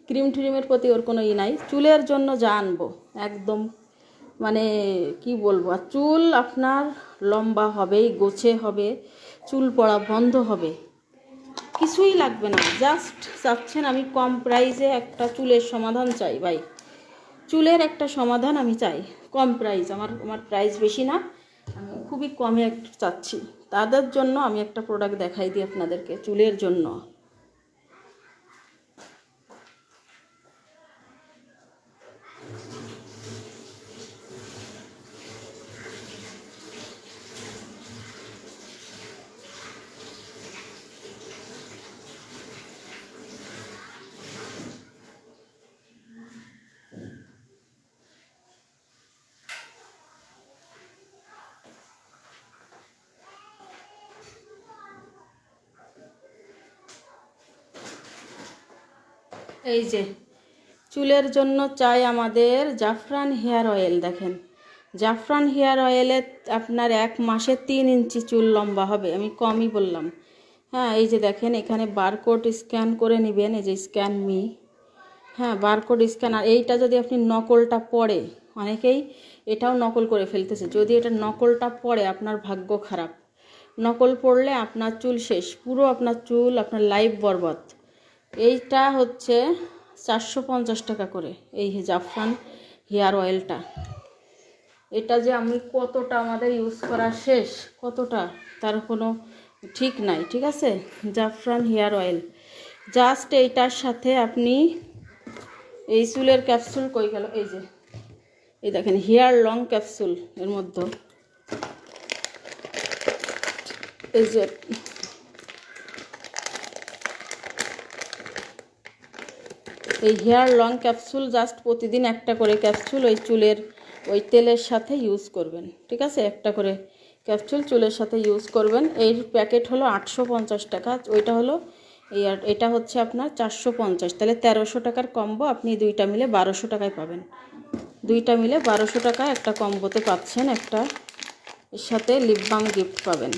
ক্রিম ট্রিমের প্রতি ওর কোনো নাই, চুলের জন্য যা আনবো একদম মানে কি বলবো। আর চুল আপনার লম্বা হবেই, গোছে হবে, চুল পড়া বন্ধ হবে, কিছুই লাগবে না। জাস্ট চাচ্ছেন আমি কম প্রাইসে একটা চুলের সমাধান চাই ভাই, চুলের একটা সমাধান আমি চাই, কম প্রাইস, আমার প্রাইস বেশি না, আমি খুবই কমে একটা চাচ্ছি। তাদের জন্য আমি একটা প্রোডাক্ট দেখাই দিই আপনাদেরকে চুলের জন্য। এই যে চুলের জন্য চাই আমাদের জাফরান হেয়ার অয়েল। দেখেন জাফরান হেয়ার অয়েলে আপনার 1 মাসে 3 ইঞ্চি চুল লম্বা হবে, আমি কমই বললাম। হ্যাঁ এই যে দেখেন এখানে বারকোড স্ক্যান করে নেবেন, এই যে স্ক্যান মি, হ্যাঁ বারকোড স্ক্যান। আর এইটা যদি আপনি নকলটা পড়ে, অনেকেই এটাও নকল করে ফেলতেছে, যদি এটা নকলটা পড়ে আপনার ভাগ্য খারাপ। নকল পড়লে আপনার চুল শেষ, পুরো আপনার চুল, আপনার লাইফ বরবাদ। এইটা হচ্ছে 450 টাকা করে এই জাফরান হেয়ার অয়েলটা। এটা যে আমি কতটা আমাদের ইউজ করা শেষ, কতটা তার কোনো ঠিক নাই, ঠিক আছে। জাফরান হেয়ার অয়েল, জাস্ট এইটার সাথে আপনি এই চুলের ক্যাপসুল কই গেল, এই যে এই দেখেন হেয়ার লং ক্যাপসুল, এর মধ্যে এই যে এই হেয়ার লং ক্যাপসুল, জাস্ট প্রতিদিন একটা করে ক্যাপসুল ওই চুলের ওই তেলের সাথে ইউজ করবেন, ঠিক আছে। একটা করে ক্যাপসুল চুলের সাথে ইউজ করবেন। এর প্যাকেট হলো 850 টাকা, ওইটা হলো এটা হচ্ছে আপনার 450, তাহলে 1300 টাকার কম্বো, আপনি দুইটা মিলে 1200 টাকায় পাবেন। দুইটা মিলে 1200 টাকা একটা কম্বোতে পাচ্ছেন। একটা এর সাথে লিপ বাম গিফট পাবেন।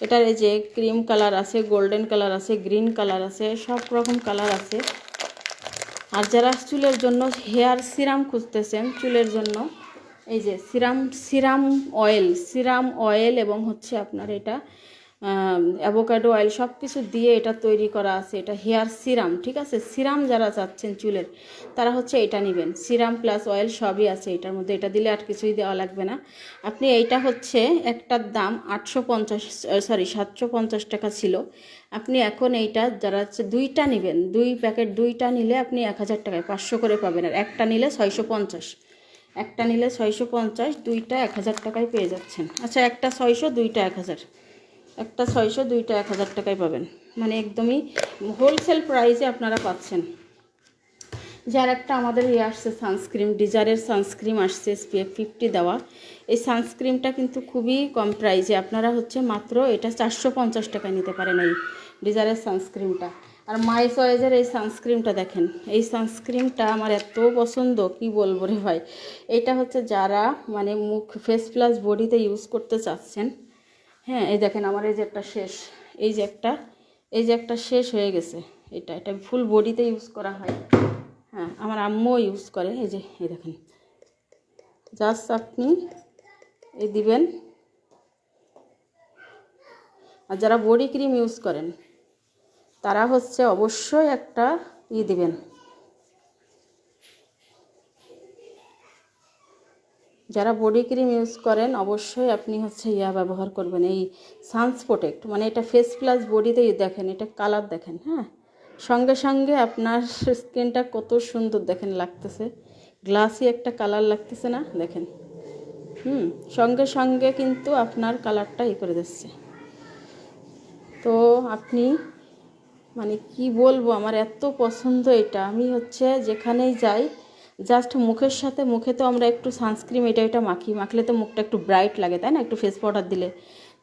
এটার এই যে ক্রিম কালার আছে, গোল্ডেন কালার আছে, গ্রিন কালার আছে, সব রকম কালার আছে। আর যারা চুলের জন্য হেয়ার সিরাম খুঁজতেছেন চুলের জন্য, এই যে সিরাম অয়েল এবং হচ্ছে আপনার এটা অ্যাভোকাডো অয়েল সব কিছু দিয়ে এটা তৈরি করা আছে। এটা হেয়ার সিরাম, ঠিক আছে। সিরাম যারা চাচ্ছেন চুলের, তারা হচ্ছে এটা নেবেন। সিরাম প্লাস অয়েল সবই আছে এটার মধ্যে, এটা দিলে আর কিছুই দেওয়া লাগবে না। আপনি এইটা হচ্ছে একটার দাম 750 টাকা ছিল, আপনি এখন এইটা যারা হচ্ছে দুইটা নেবেন, 2 প্যাকেট, দুইটা নিলে আপনি 1000 টাকায় 500 করে পাবেন। আর একটা নিলে 650, একটা নিলে 650, দুইটা 1000 টাকায় পেয়ে যাচ্ছেন। আচ্ছা একটা 600, দুইটা 1000, একটা 600, দুইটা 1000 টাকায় পাবেন, মানে একদমই হোলসেল প্রাইসে আপনারা পাচ্ছেন। যার একটা আমাদের আসছে সানস্ক্রিন, ডিজারের সানস্ক্রিন আসছে SPF 50 দেওয়া। এই সানস্ক্রিনটা কিন্তু খুবই কম প্রাইসে, আপনারা হচ্ছে মাত্র এটা 450 টাকায় নিতে পারেন এই ডিজারের সানস্ক্রিনটা। আর মাই চয়েসের এই সানস্ক্রিনটা দেখেন, এই সানস্ক্রিনটা আমার এত পছন্দ, কি বলবো রে ভাই। এটা হচ্ছে যারা মানে মুখ ফেস প্লাস বডিতে ইউজ করতে চাচ্ছেন, হ্যাঁ এই দেখেন আমার এই যে একটা শেষ, এই যে একটা শেষ হয়ে গেছে, এটা ফুল বডিতে ইউজ করা হয়। হ্যাঁ আমার আম্মুও ইউজ করে, এই দেখেন জাস্ট আপনি এই দিবেন। আর যারা বডি ক্রিম ইউজ করেন তারা হচ্ছে অবশ্যই একটা দিবেন। যারা বডি ক্রিম ইউজ করেন অবশ্যই আপনি হচ্ছে ব্যবহার করবেন, এই সানস প্রোটেক্ট, মানে এটা ফেস প্লাস বডিতেই দেখেন, এটা কালার দেখেন, হ্যাঁ সঙ্গে সঙ্গে আপনার স্কিনটা কত সুন্দর দেখেন লাগতেছে, গ্লাসি একটা কালার লাগতেছে না দেখেন। সঙ্গে সঙ্গে কিন্তু আপনার কালারটা করে দিচ্ছে। তো আপনি মানে কি বলবো, আমার এত পছন্দ এটা। আমি হচ্ছে যেখানেই যাই জাস্ট মুখের সাথে, মুখে তো আমরা একটু সানস্ক্রিন এটা মাখলে তো মুখটা একটু ব্রাইট লাগে, তাই না, একটু ফেস পাউডার দিলে।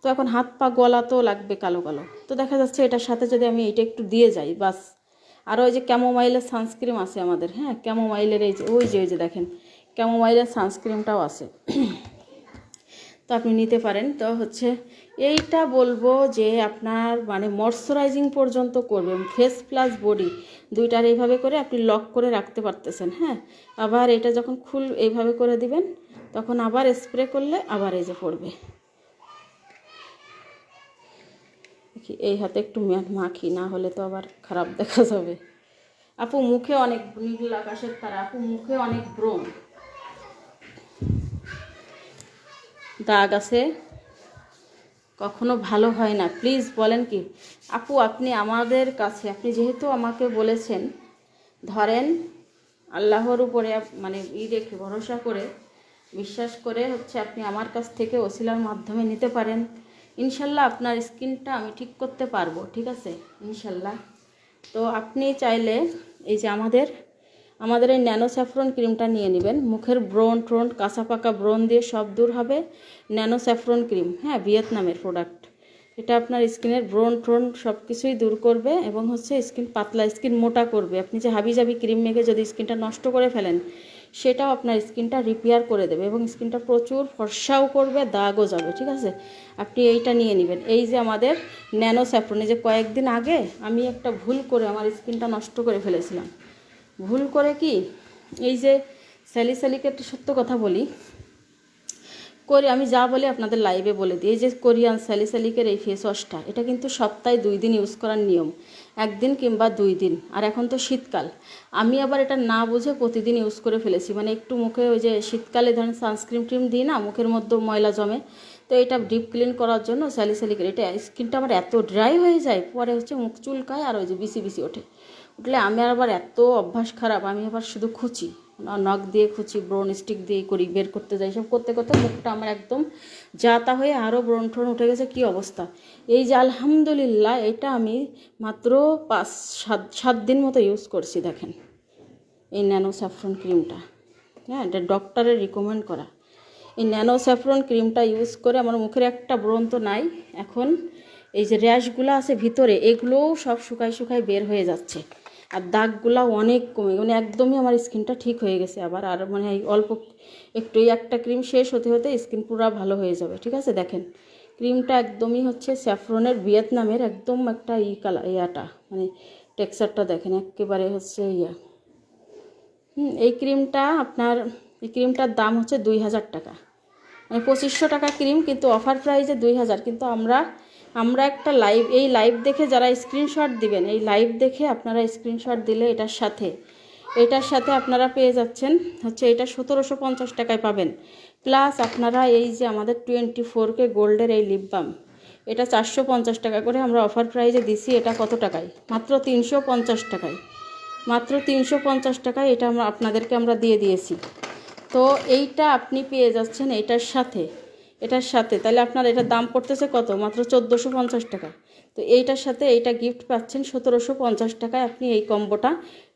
তো এখন হাত পা গলা তো লাগবে কালো কালো, তো দেখা যাচ্ছে এটার সাথে যদি আমি এটা একটু দিয়ে যাই বাস। আর ওই যে ক্যামোমাইলের সানস্ক্রিন আছে আমাদের, হ্যাঁ ক্যামোমাইলের এই যে ওই যে দেখেন ক্যামোমাইলের সানস্ক্রিনটাও আছে, তো আপনি নিতে পারেন। তো হচ্ছে এইটা বলবো যে আপনার মানে ময়শ্চারাইজিং পর্যন্ত করবে, ফেস প্লাস বডি দুইটার এইভাবে করে আপনি লক করে রাখতে পারতেছেন। হ্যাঁ, আবার এটা যখন এইভাবে করে দিবেন তখন আবার স্প্রে করলে আবার এই যে পড়বে। এই হাতে একটু মাখি, না হলে তো আবার খারাপ দেখা যাবে। আপু মুখে অনেক নীল আকাশের তারা, আপু মুখে অনেক ব্রণ দাগ আছে, কখনো ভালো হয় না। প্লিজ বলেন কি আপু, আপনি আমাদের কাছে, আপনি যেহেতু আমাকে বলেছেন, ধরেন আল্লাহর উপরে মানে রেখে ভরসা করে বিশ্বাস করে হচ্ছে আপনি আমার কাছ থেকে ওসিলার মাধ্যমে নিতে পারেন। ইনশাল্লাহ আপনার স্কিনটা আমি ঠিক করতে পারবো, ঠিক আছে ইনশাল্লাহ। তো আপনি চাইলে এই যে আমাদের এই ন্যানো স্যাফরন ক্রিমটা নিয়ে নেবেন। মুখের ব্রণ ট্রন, কাঁচা পাকা ব্রণ দিয়ে সব দূর হবে। ন্যানো স্যাফরন ক্রিম, হ্যাঁ ভিয়েতনামের প্রোডাক্ট। এটা আপনার স্কিনের ব্রণ ট্রন সব কিছুই দূর করবে এবং হচ্ছে স্কিন পাতলা, স্কিন মোটা করবে। আপনি যে হাবিজাবি ক্রিম মেখে যদি স্কিনটা নষ্ট করে ফেলেন, সেটাও আপনার স্কিনটা রিপেয়ার করে দেবে এবং স্কিনটা প্রচুর ফর্সাও করবে, দাগও যাবে, ঠিক আছে। আপনি এইটা নিয়ে নেবেন। এই যে আমাদের ন্যানো স্যাফরন, এই যে কয়েকদিন আগে আমি একটা ভুল করে আমার স্কিনটা নষ্ট করে ফেলেছিলাম। ভুল করে কি, এই যে স্যালিকে একটা সত্য কথা বলি, আমি যা বলি আপনাদের লাইভে বলে দিই। এই যে কোরিয়ান স্যালিকের এই ফেস ওয়াশটা, এটা কিন্তু সপ্তাহে 2 দিন ইউজ করার নিয়ম, 1 দিন কিংবা 2 দিন। আর এখন তো শীতকাল, আমি আবার এটা না বুঝে প্রতিদিন ইউজ করে ফেলেছি। মানে একটু মুখে ওই যে শীতকালে ধরেন সানস্ক্রিন ট্রিম দিই না, মুখের মধ্যে ময়লা জমে, তো এটা ডিপ ক্লিন করার জন্য স্যালিকের এটা, স্কিনটা আমার এত ড্রাই হয়ে যায়, পরে হচ্ছে মুখ চুলকায় আর ওই যে বিসি উঠলে আমি আবার এত অভ্যাস খারাপ, আমি আবার শুধু খুঁচি, নখ দিয়ে খুঁচি, ব্রোন স্টিক দিয়ে করি, বের করতে যাই, সব করতে করতে মুখটা আমার একদম যাতা হয়ে আরও ব্রণ ট্রণ উঠে গেছে, কি অবস্থা। এই যে আলহামদুলিল্লাহ এটা আমি মাত্র 5-7 দিন মতো ইউজ করছি দেখেন, এই ন্যানো স্যাফরন ক্রিমটা। হ্যাঁ, এটা ডক্টরের রিকমেন্ড করা। এই ন্যানো স্যাফরন ক্রিমটা ইউজ করে আমার মুখের একটা ব্রণ তো নাই এখন। এই যে র্যাশগুলো আছে ভিতরে, এগুলোও সব শুকায় বের হয়ে যাচ্ছে, আর দাগগুলো অনেক কমে, মানে একদমই আমার স্কিনটা ঠিক হয়ে গেছে আবার। আর মানে অল্প একটু একটা ক্রিম শেষ হতে হতে স্কিন পুরো ভালো হয়ে যাবে, ঠিক আছে। দেখেন ক্রিমটা একদমই হচ্ছে স্যাফরনের ভিয়েতনামের একদম একটা কালার, ইয়াটা মানে টেক্সচারটা দেখেন একেবারে হচ্ছে এই ক্রিমটা এই ক্রিমটার দাম হচ্ছে 2000 টাকা, মানে 2500 টাকা ক্রিম, কিন্তু অফার প্রাইসে 2000। কিন্তু আমরা একটা লাইভ দেখে যারা স্ক্রিনশট দিবেন, এই লাইভ দেখে আপনারা স্ক্রিনশট দিলে এটার সাথে আপনারা পেয়ে যাচ্ছেন হচ্ছে এটা 1750 টাকায় পাবেন। প্লাস আপনারা এই যে আমাদের 24K গোল্ডের এই লিপ বাম, এটা 450 টাকা করে আমরা অফার প্রাইসে দিছি। এটা কত টাকায়? মাত্র 350 টাকায়, মাত্র 350 টাকায় এটা আপনাদেরকে আমরা দিয়ে দিয়েছি। তো এইটা আপনি পেয়ে যাচ্ছেন এটার সাথে, তাহলে আপনার এটার দাম পড়তেছে কত? মাত্র 1450 টাকা। তো এইটার সাথে এইটা গিফট পাচ্ছেন 1750 টাকায়। আপনি এই কম্বোটা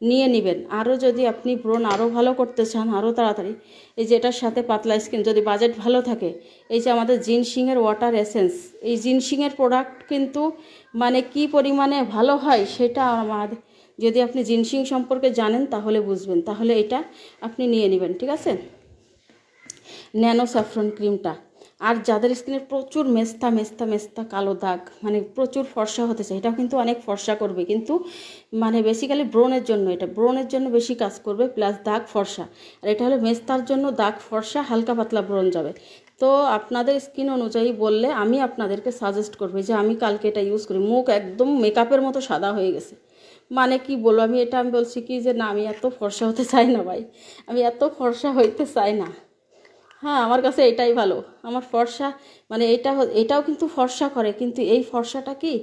নিয়ে নেবেন। আরও যদি আপনি ব্রণ আরও ভালো করতে চান, আরও তাড়াতাড়ি, এই যে এটার সাথে পাতলা স্কিন, যদি বাজেট ভালো থাকে, এই যে আমাদের জিনসিংয়ের ওয়াটার এসেন্স, এই জিনসিংয়ের প্রোডাক্ট কিন্তু মানে কি পরিমাণে ভালো হয় সেটা যদি আপনি জিনসিং সম্পর্কে জানেন তাহলে বুঝবেন, তাহলে এটা আপনি নিয়ে নেবেন, ঠিক আছে, ন্যানো স্যাফরন ক্রিমটা। আর যাদের স্কিনের প্রচুর মেস্তা কালো দাগ, মানে প্রচুর ফর্সা হতে চায়, এটাও কিন্তু অনেক ফর্সা করবে, কিন্তু মানে বেসিক্যালি ব্রণের জন্য, এটা ব্রণের জন্য বেশি কাজ করবে, প্লাস দাগ ফর্সা। আর এটা হলো মেস্তার জন্য দাগ ফর্সা, হালকা পাতলা ব্রণ যাবে। তো আপনাদের স্কিন অনুযায়ী বললে আমি আপনাদেরকে সাজেস্ট করবো যে আমি কালকে এটা ইউজ করি, মুখ একদম মেকআপের মতো সাদা হয়ে গেছে। মানে কি বলবো, আমি বলছি কি যে না, আমি এত ফর্সা হতে চাই না ভাই, আমি এত ফর্সা হইতে চাই না। হ্যাঁ, আমার কাছে এটাই ভালো। আমার ফর্সা মানে এটাও কিন্তু ফর্সা করে, কিন্তু এই ফর্সাটা কি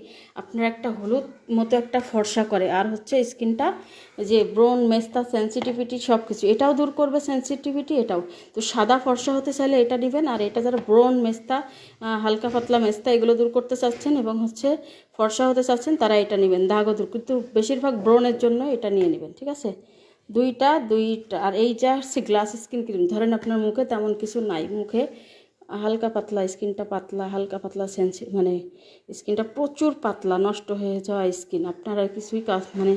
আপনার একটা হলুদ মতো একটা ফর্সা করে, আর হচ্ছে স্কিনটা যে ব্রন মেস্তা সেন্সিটিভিটি সব কিছু এটাও দূর করবে, সেন্সিটিভিটি এটাও। তো সাদা ফর্সা হতে চাইলে এটা দিবেন, আর এটা যারা ব্রন মেস্তা হালকা পাতলা মেস্তা এগুলো দূর করতে চাচ্ছেন এবং হচ্ছে ফর্সা হতে চাচ্ছেন তারা এটা নেবেন, দাগও দূর, কিন্তু বেশিরভাগ ব্রনের জন্য এটা নিয়ে নেবেন, ঠিক আছে। দুইটা। আর এই যা হচ্ছে গ্লাস স্কিন ক্রিম, ধরেন আপনার মুখে তেমন কিছু নাই, মুখে হালকা পাতলা স্কিনটা, পাতলা হালকা পাতলা মানে স্কিনটা প্রচুর পাতলা নষ্ট হয়ে যাওয়া স্কিন, আপনারা কিছুই কাজ মানে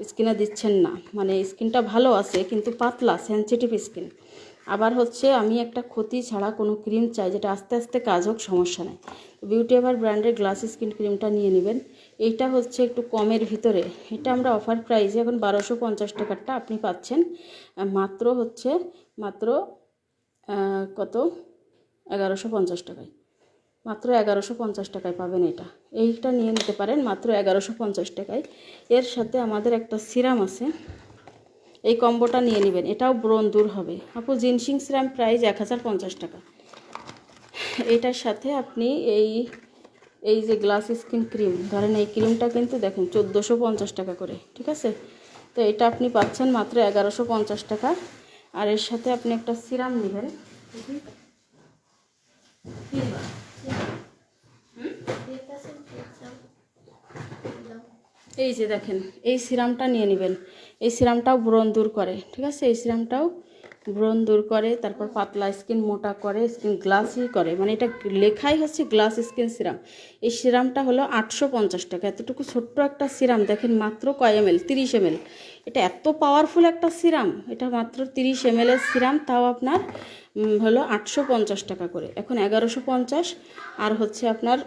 স্কিনে দিচ্ছেন না, মানে স্কিনটা ভালো আছে কিন্তু পাতলা সেন্সিটিভ স্কিন। আবার হচ্ছে আমি একটা ক্ষতি ছাড়া কোনো ক্রিম চাই যেটা আস্তে আস্তে কাজ হোক, সমস্যা নেই। বিউটি এভার ব্র্যান্ডের গ্লাস স্কিন ক্রিমটা নিয়ে নেবেন। এইটা হচ্ছে একটু কমের ভিতরে, এটা আমরা অফার প্রাইসে এখন 1250 টাকারটা আপনি পাচ্ছেন মাত্র হচ্ছে মাত্র কত 1150 টাকায়, মাত্র 1150 টাকায় পাবেন এটা। এইটা নিয়ে নিতে পারেন মাত্র 1150 টাকায়। এর সাথে আমাদের একটা সিরাম আছে, এই কম্বোটা নিয়ে নেবেন, এটাও ব্রণ দূর হবে। আপু জিনসিং সিরাম প্রাইস 1050 টাকা। এটার সাথে আপনি এই যে গ্লাস স্কিন ক্রিম, ধরেন এই ক্রিমটা কিন্তু দেখেন 1450 টাকা করে, ঠিক আছে। তো এটা আপনি পাচ্ছেন মাত্র 1150 টাকা। আর এর সাথে আপনি একটা সিরাম নেবেন, এই যে দেখেন এই সিরামটা নিয়ে নেবেন। এই সিরামটাও ব্রণ দূর করে, ঠিক আছে। এই সিরামটাও ব্রণ দূর করে, তারপর পাতলা স্কিন মোটা করে, স্কিন গ্লাসি করে, মানে এটা লেখাই হচ্ছে গ্লাস স্কিন সিরাম। এই সিরামটা হলো 850 টাকা। এতটুকু ছোট্ট একটা সিরাম, দেখেন মাত্র কয় এমএল, 30 এমএল। এটা এত পাওয়ারফুল একটা সিরাম, এটা মাত্র 30 এমএলের সিরাম, তাও আপনার হলো 850 টাকা করে। এখন 1150 আর হচ্ছে আপনার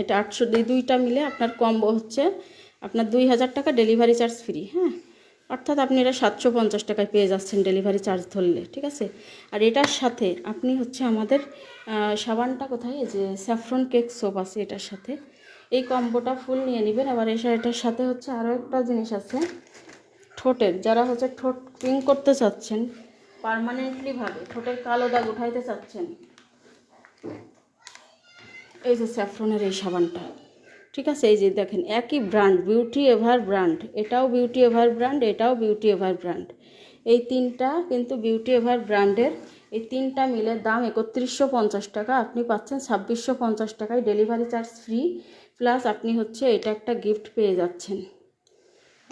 এটা 800, দুইটা মিলে আপনার কম্বো হচ্ছে আপনার 2000 টাকা ডেলিভারি চার্জ ফ্রি। হ্যাঁ, অর্থাৎ আপনি এটা 750 টাকায় পেয়ে যাচ্ছেন ডেলিভারি চার্জ ধরলে, ঠিক আছে। আর এটার সাথে আপনি হচ্ছে আমাদের সাবানটা কোথায়, যে স্যাফরন কেক সোপ আছে এটার সাথে, এই কম্বোটা ফুল নিয়ে নেবেন। আবার এটার সাথে হচ্ছে আরও একটা জিনিস আছে, ঠোঁটের যারা হচ্ছে ঠোঁট ক্লিন করতে চাচ্ছেন পার্মানেন্টলিভাবে, ঠোঁটের কালো দাগ উঠাইতে চাচ্ছেন, এই যে স্যাফরনের এই সাবানটা, ঠিক আছে। এই যে দেখেন একই ব্র্যান্ড, বিউটি এভার ব্র্যান্ড, এটাও বিউটি এভার ব্র্যান্ড, এটাও বিউটি এভার ব্র্যান্ড। এই তিনটা কিন্তু বিউটি এভার ব্র্যান্ডের, এই তিনটা মিলে দাম 3150 টাকা। আপনি পাচ্ছেন 2650 টাকায় ডেলিভারি চার্জ ফ্রি, প্লাস আপনি হচ্ছে এটা একটা গিফট পেয়ে যাচ্ছেন।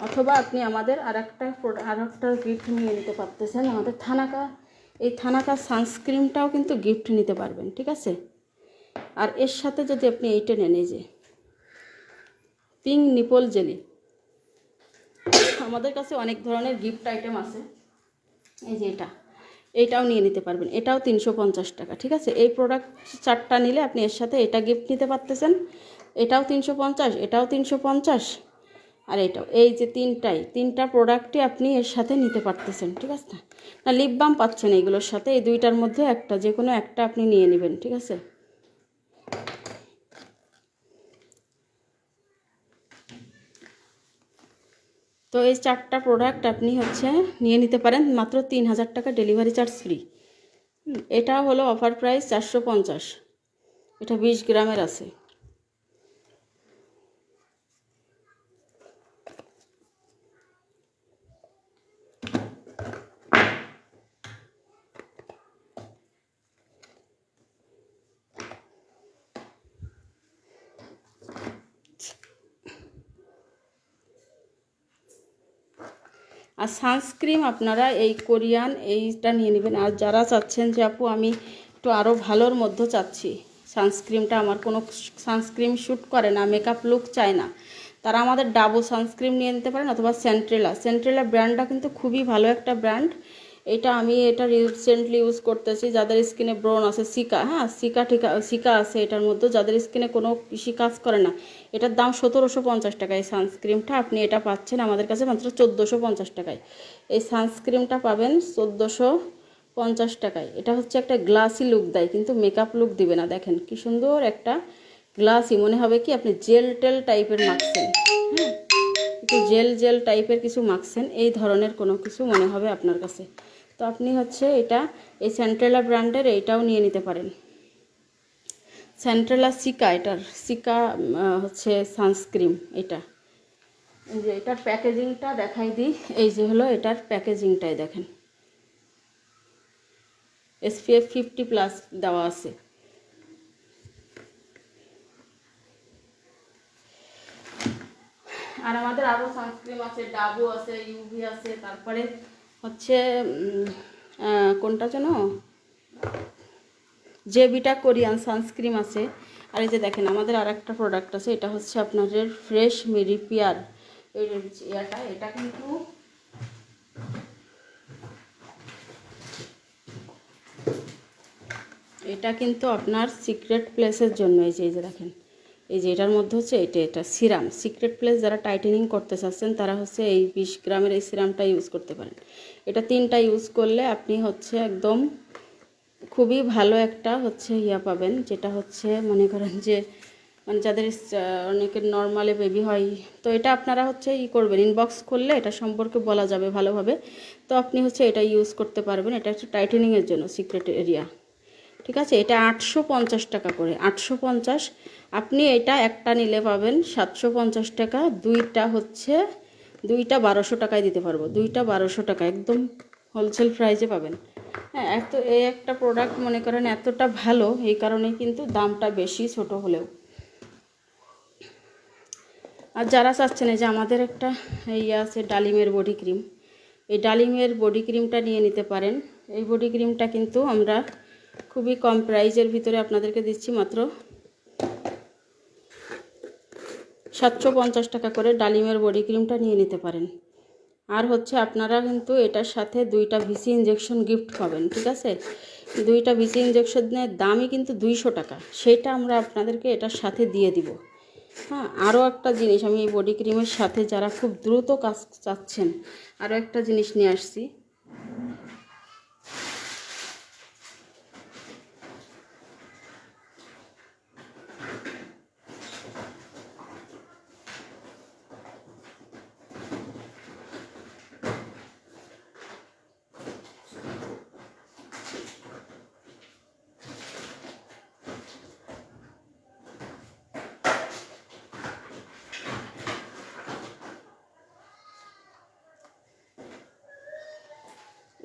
অথবা আপনি আমাদের আর একটা গিফট নিয়ে নিতে পারতেছেন, আমাদের থানাকা সানস্ক্রিনটাও কিন্তু গিফট নিতে পারবেন, ঠিক আছে। আর এর সাথে যদি আপনি এইটা নেন, এই যে পিঙ্ক নিপল জেলি, আমাদের কাছে অনেক ধরনের গিফট আইটেম আছে, এই যে এইটাও নিয়ে নিতে পারবেন, এটাও 350 টাকা, ঠিক আছে। এই প্রোডাক্ট 4টা নিলে আপনি এর সাথে এটা গিফট নিতে পারতেছেন, এটাও 350, এটাও 350, আর এটাও, এই যে তিনটা প্রোডাক্টই আপনি এর সাথে নিতে পারতেছেন, ঠিক আছে। না লিপ বাম পাচ্ছেন এইগুলোর সাথে, এই দুইটার মধ্যে একটা, যে কোনো একটা আপনি নিয়ে নেবেন, ঠিক আছে। তো এই 4টা প্রোডাক্ট আপনি হচ্ছে নিয়ে নিতে পারেন মাত্র 3000 টাকা ডেলিভারি চার্জ ফ্রি। এটা হলো অফার প্রাইস 450, এটা 20 গ্রামের আছে। আর সানস্ক্রিন আপনারা এই কোরিয়ান এইটা নিয়ে নেবেন। আর যারা চাচ্ছেন যে আপু আমি একটু আরও ভালোর মধ্যে চাচ্ছি, সানস্ক্রিনটা আমার কোনো সানস্ক্রিন শ্যুট করে না, মেকআপ লুক চায় না, তারা আমাদের ডাবো সানস্ক্রিন নিয়ে নিতে পারেন, অথবা সেন্ট্রেলা ব্র্যান্ডটা কিন্তু খুবই ভালো একটা ব্র্যান্ড। আমি এটা রিসেন্টলি ইউজ করতেছি, যাদের স্কিনে ব্রণ আছে, সিকা আছে এটার মধ্যে, যাদের স্কিনে কোনো বেশি কাজ করে না, এটার দাম 1750 টাকা। এই সানস্ক্রিনটা আপনি এটা পাচ্ছেন আমাদের কাছে মাত্র 1450 টাকায়। এই সানস্ক্রিনটা পাবেন 1450 টাকায়। এটা হচ্ছে একটা গ্লাসি লুক দেয়, কিন্তু মেকআপ লুক দিবে না। দেখেন কি সুন্দর একটা গ্লাসি, মনে হবে কি আপনি জেল টাইপের মাখছেন, হ্যাঁ, একটু জেল টাইপের কিছু মাখছেন, এই ধরনের কোনো কিছু মনে হবে আপনার কাছে। তো আপনি হচ্ছে এটা এই সেন্ট্রেলা ব্র্যান্ডের এইটাও নিয়ে নিতে পারেন। সেন্ট্রেলা সিকা, এটার সিকা হচ্ছে সানস্ক্রিন। এটা এই যে এটার প্যাকেজিংটা দেখাই দিই। এই যে হলো এটার প্যাকেজিংটাই দেখেন, SPF 50+ দেওয়া আছে। আর আমাদের আরও সানস্ক্রিন আছে, ডাবও আছে, ইউভি আছে, তারপরে হচ্ছে কোনটা যেন জেবিটা কোরিয়ান সানস্ক্রিন আছে। আর এই যে দেখেন আমাদের আর একটা প্রোডাক্ট আছে, এটা হচ্ছে আপনাদের ফ্রেশ রিপেয়ার এই ইয়াটা। এটা কিন্তু আপনার সিক্রেট প্লেসের জন্য। এই যে দেখেন, এই যে এটার মধ্যে হচ্ছে এটা সিরাম সিক্রেট প্লেস। যারা টাইটেনিং করতে চাচ্ছেন তারা হচ্ছে এই 20 গ্রামের এই সিরামটা ইউজ করতে পারেন। এটা 3টা ইউজ করলে আপনি হচ্ছে একদম খুবই ভালো একটা হচ্ছে পাবেন, যেটা হচ্ছে মনে করেন যে মানে যাদের অনেকের নর্মালে বেবি হয়, তো এটা আপনারা হচ্ছে করবেন, ইনবক্স করলে এটা সম্পর্কে বলা যাবে ভালোভাবে। তো আপনি হচ্ছে এটা ইউজ করতে পারবেন। এটা হচ্ছে টাইটেনিংয়ের জন্য সিক্রেট এরিয়া, ঠিক আছে। এটা 850 টাকা করে, 850। আপনি এটা একটা নিলে পাবেন 750 টাকা। দুইটা 1200 টাকায় দিতে পারবো, 1200 টাকা একদম হোলসেল প্রাইসে পাবেন। হ্যাঁ, এই একটা প্রোডাক্ট মনে করেন এতটা ভালো, এই কারণে কিন্তু দামটা বেশি ছোট হলেও। আর যারা চাচ্ছেন যে আমাদের একটা আছে ডালিমের বডি ক্রিম, এই ডালিমের বডি ক্রিমটা নিয়ে নিতে পারেন। এই বডি ক্রিমটা কিন্তু আমরা খুবই কম প্রাইজের ভিতরে আপনাদেরকে দিচ্ছি, মাত্র 750 টাকা করে ডালিমের বডি ক্রিমটা নিয়ে নিতে পারেন। আর হচ্ছে আপনারা কিন্তু এটার সাথে 2টা ভিসি ইঞ্জেকশন গিফট পাবেন, ঠিক আছে। 2টা ভিসি ইঞ্জেকশনের দামই কিন্তু 200 টাকা, সেটা আমরা আপনাদেরকে এটার সাথে দিয়ে দিব। হ্যাঁ, আরও একটা জিনিস আমি এই বডি ক্রিমের সাথে যারা খুব দ্রুত কাজ চাচ্ছেন, আরও একটা জিনিস নিয়ে আসছি।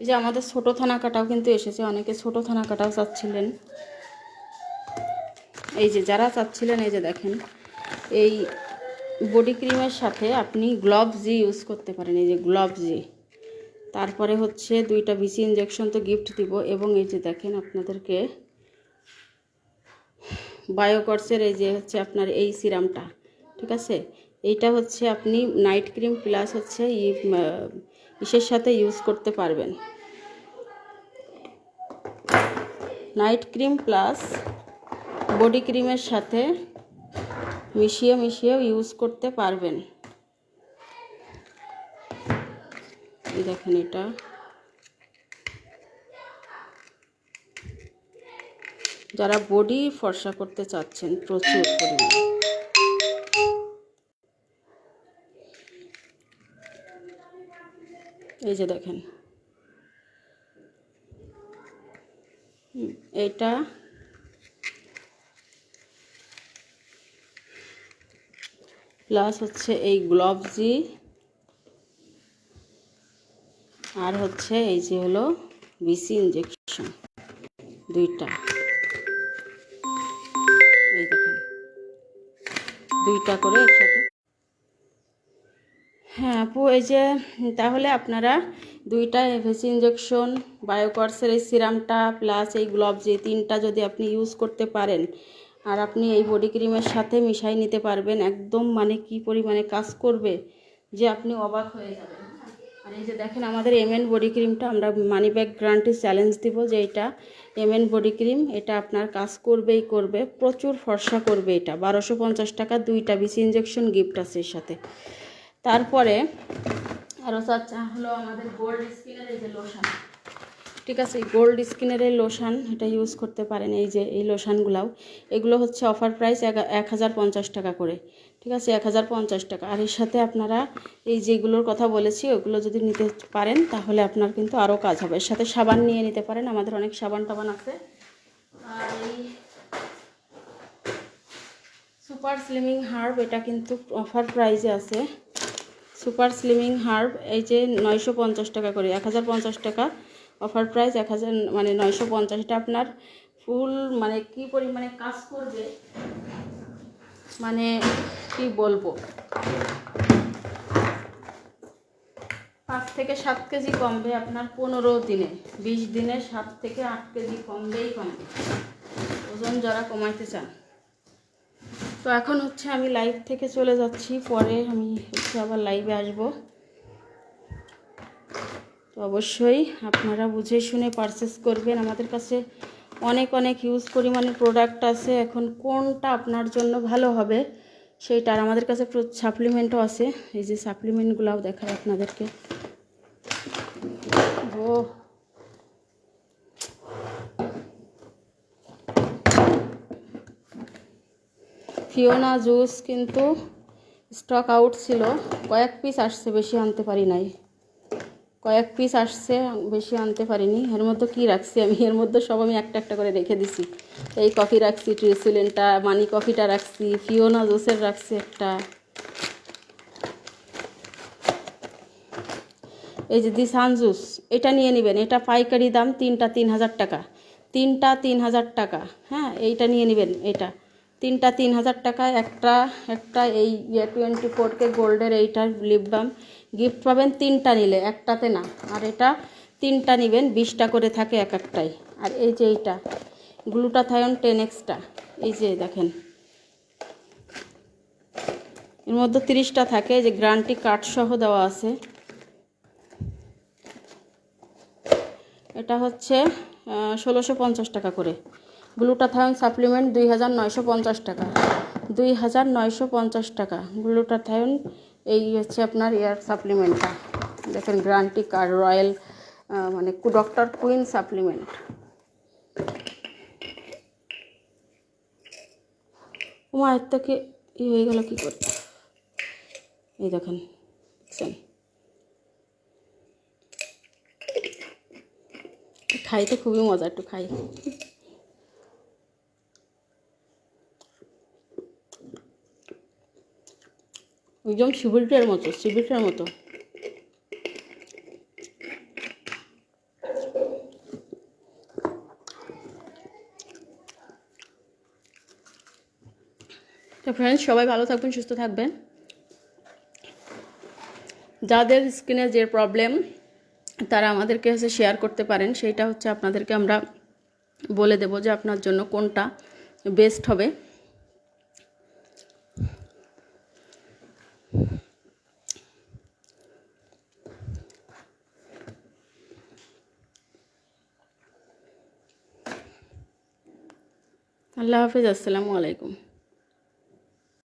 এই যে আমাদের ছোটো থানা কাটাও কিন্তু এসেছে, অনেকে ছোটো থানা কাটাও চাচ্ছিলেন। এই যে যারা চাচ্ছিলেন, এই যে দেখেন এই বডি ক্রিমের সাথে আপনি গ্লোভস ইউজ করতে পারেন। এই যে গ্লোভস, তারপরে হচ্ছে 2টা ভিসি ইঞ্জেকশন তো গিফট দিব, এবং এই যে দেখেন আপনাদেরকে বায়োকর্সের এই যে হচ্ছে আপনার এই সিরামটা, ঠিক আছে। এইটা হচ্ছে আপনি নাইট ক্রিম প্লাস হচ্ছে ইসের সাথে ইউজ করতে পারবেন, নাইট ক্রিম প্লাস বডি ক্রিমের সাথে মিশিয়েও ইউজ করতে পারবেন। এই দেখেন এটা যারা বডি ফর্সা করতে চাচ্ছেন প্রচুর পরিমাণে, এই যে দেখেন এইটা প্লাস হচ্ছে এই গ্লোভসি, আর হচ্ছে এই যে হলো ভিসি ইঞ্জেকশন 2টা। এই দেখেন 2টা করে একসাথে। হ্যাঁ আপু, এই যে তাহলে আপনারা 2টা ভিসি ইঞ্জেকশন, বায়োকর্সের এই সিরামটা প্লাস এই গ্লোভস, এই 3টা যদি আপনি ইউজ করতে পারেন, আর আপনি এই বডি ক্রিমের সাথে মিশাই নিতে পারবেন, একদম মানে কি পরিমাণে কাজ করবে যে আপনি অবাক হয়ে যাবেন। আর এই যে দেখেন আমাদের MN বডি ক্রিমটা আমরা মানি ব্যাগ গ্যারান্টি চ্যালেঞ্জ দিব যে এটা MN বডি ক্রিম, এটা আপনার কাজ করবেই করবে, প্রচুর ফর্সা করবে। এটা 1250 টাকা, 2টা ভিসি ইঞ্জেকশন গিফট আছে এর সাথে। তারপরে আরও হলো আমাদের গোল্ড স্কিনের এই যে লোশন, ঠিক আছে। গোল্ড স্কিনের এই লোশন এটা ইউজ করতে পারেন। এই যে এই লোশনগুলাও, এগুলো হচ্ছে অফার প্রাইস 1050 টাকা করে। ঠিক আছে, 1050 টাকা। আর এর সাথে আপনারা এই যেগুলোর কথা বলেছি ওগুলো যদি নিতে পারেন তাহলে আপনার কিন্তু আরও কাজ হবে। এর সাথে সাবান নিয়ে নিতে পারেন, আমাদের অনেক সাবান টাবান আছে। আর এই সুপার স্লিমিং হার্ব, এটা কিন্তু অফার প্রাইসে আছে। সুপার স্লিমিং হার্ব এই যে 950 টাকা করে, 1050 টাকা অফার প্রাইস, 1000 মানে 950। এটা আপনার ফুল মানে কি পরিমাণে কাজ করবে মানে কি বলবো, 5 থেকে 7 কেজি কমবে আপনার 15 দিনে। 20 দিনে 7 থেকে 8 কেজি কমবেই কমবে, ওজন যারা কমাইতে চান। তো এখন হচ্ছে আমি লাইভ থেকে চলে যাচ্ছি, পরে আমি হচ্ছে আবার লাইভে আসব। তো অবশ্যই আপনারা বুঝে শুনে পারচেস করবেন। আমাদের কাছে অনেক অনেক হিউজ পরিমাণে প্রোডাক্ট আছে, এখন কোনটা আপনার জন্য ভালো হবে সেইটা। আর আমাদের কাছে সাপ্লিমেন্টও আছে, এই যে সাপ্লিমেন্টগুলোও দেখায় আপনাদেরকে। ও ফিওনা জুস কিন্তু স্টক আউট ছিল, কয়েক পিস আসছে, বেশি আনতে পারি নাই। কয়েক পিস আসছে, বেশি আনতে পারিনি। এর মধ্যে কি রাখছি আমি, এর মধ্যে সব আমি একটা একটা করে রেখে দিছি। এই কফি রাখছি, ট্রিসিলেনটা মানি কফিটা রাখছি, ফিওনা জুসের রাখছি একটা। এই যে দি সান জুস, এটা নিয়ে নেবেন, এটা পাইকারি দাম, তিনটা 3000 টাকা, তিনটা 3000 টাকা। হ্যাঁ, এইটা নিয়ে নেবেন, এটা তিনটা 3000 টাকা। একটা একটা এই 24K গোল্ডের এইটার লিপ বাম গিফট পাবেন তিনটা নিলে, একটাতে না। আর এটা তিনটা নেবেন, 20টা করে থাকে এক একটাই। আর এই যে এইটা গ্লুটাথায়ন 10Xটা, এই যে দেখেন এর মধ্যে 30টা থাকে, যে গ্যারান্টি কার্ড সহ দেওয়া আছে। এটা হচ্ছে 1650 টাকা করে। গ্লুটাথায়ন সাপ্লিমেন্ট 2950 টাকা, 2950 টাকা গ্লুটাথায়ন। এই হচ্ছে আপনার এয়ার সাপ্লিমেন্টটা, দেখেন গ্যারান্টি কার্ড, রয়্যাল মানে ডক্টর কুইন সাপ্লিমেন্ট। আমার এর থেকে হয়ে গেল কী করে, এই দেখেন দেখছেন, খাইতে খুবই মজা, একটু খাই। একদম সিবিলটার মতো, সিবিলটার মতো। তো ফ্রেন্ডস, সবাই ভালো থাকবেন, সুস্থ থাকবেন। যাদের স্কিনে যে প্রবলেম তারা আমাদেরকে হচ্ছে শেয়ার করতে পারেন, সেইটা হচ্ছে আপনাদেরকে আমরা বলে দেব যে আপনার জন্য কোনটা বেস্ট হবে। আল্লাহ হাফিজ, আসসালামু আলাইকুম।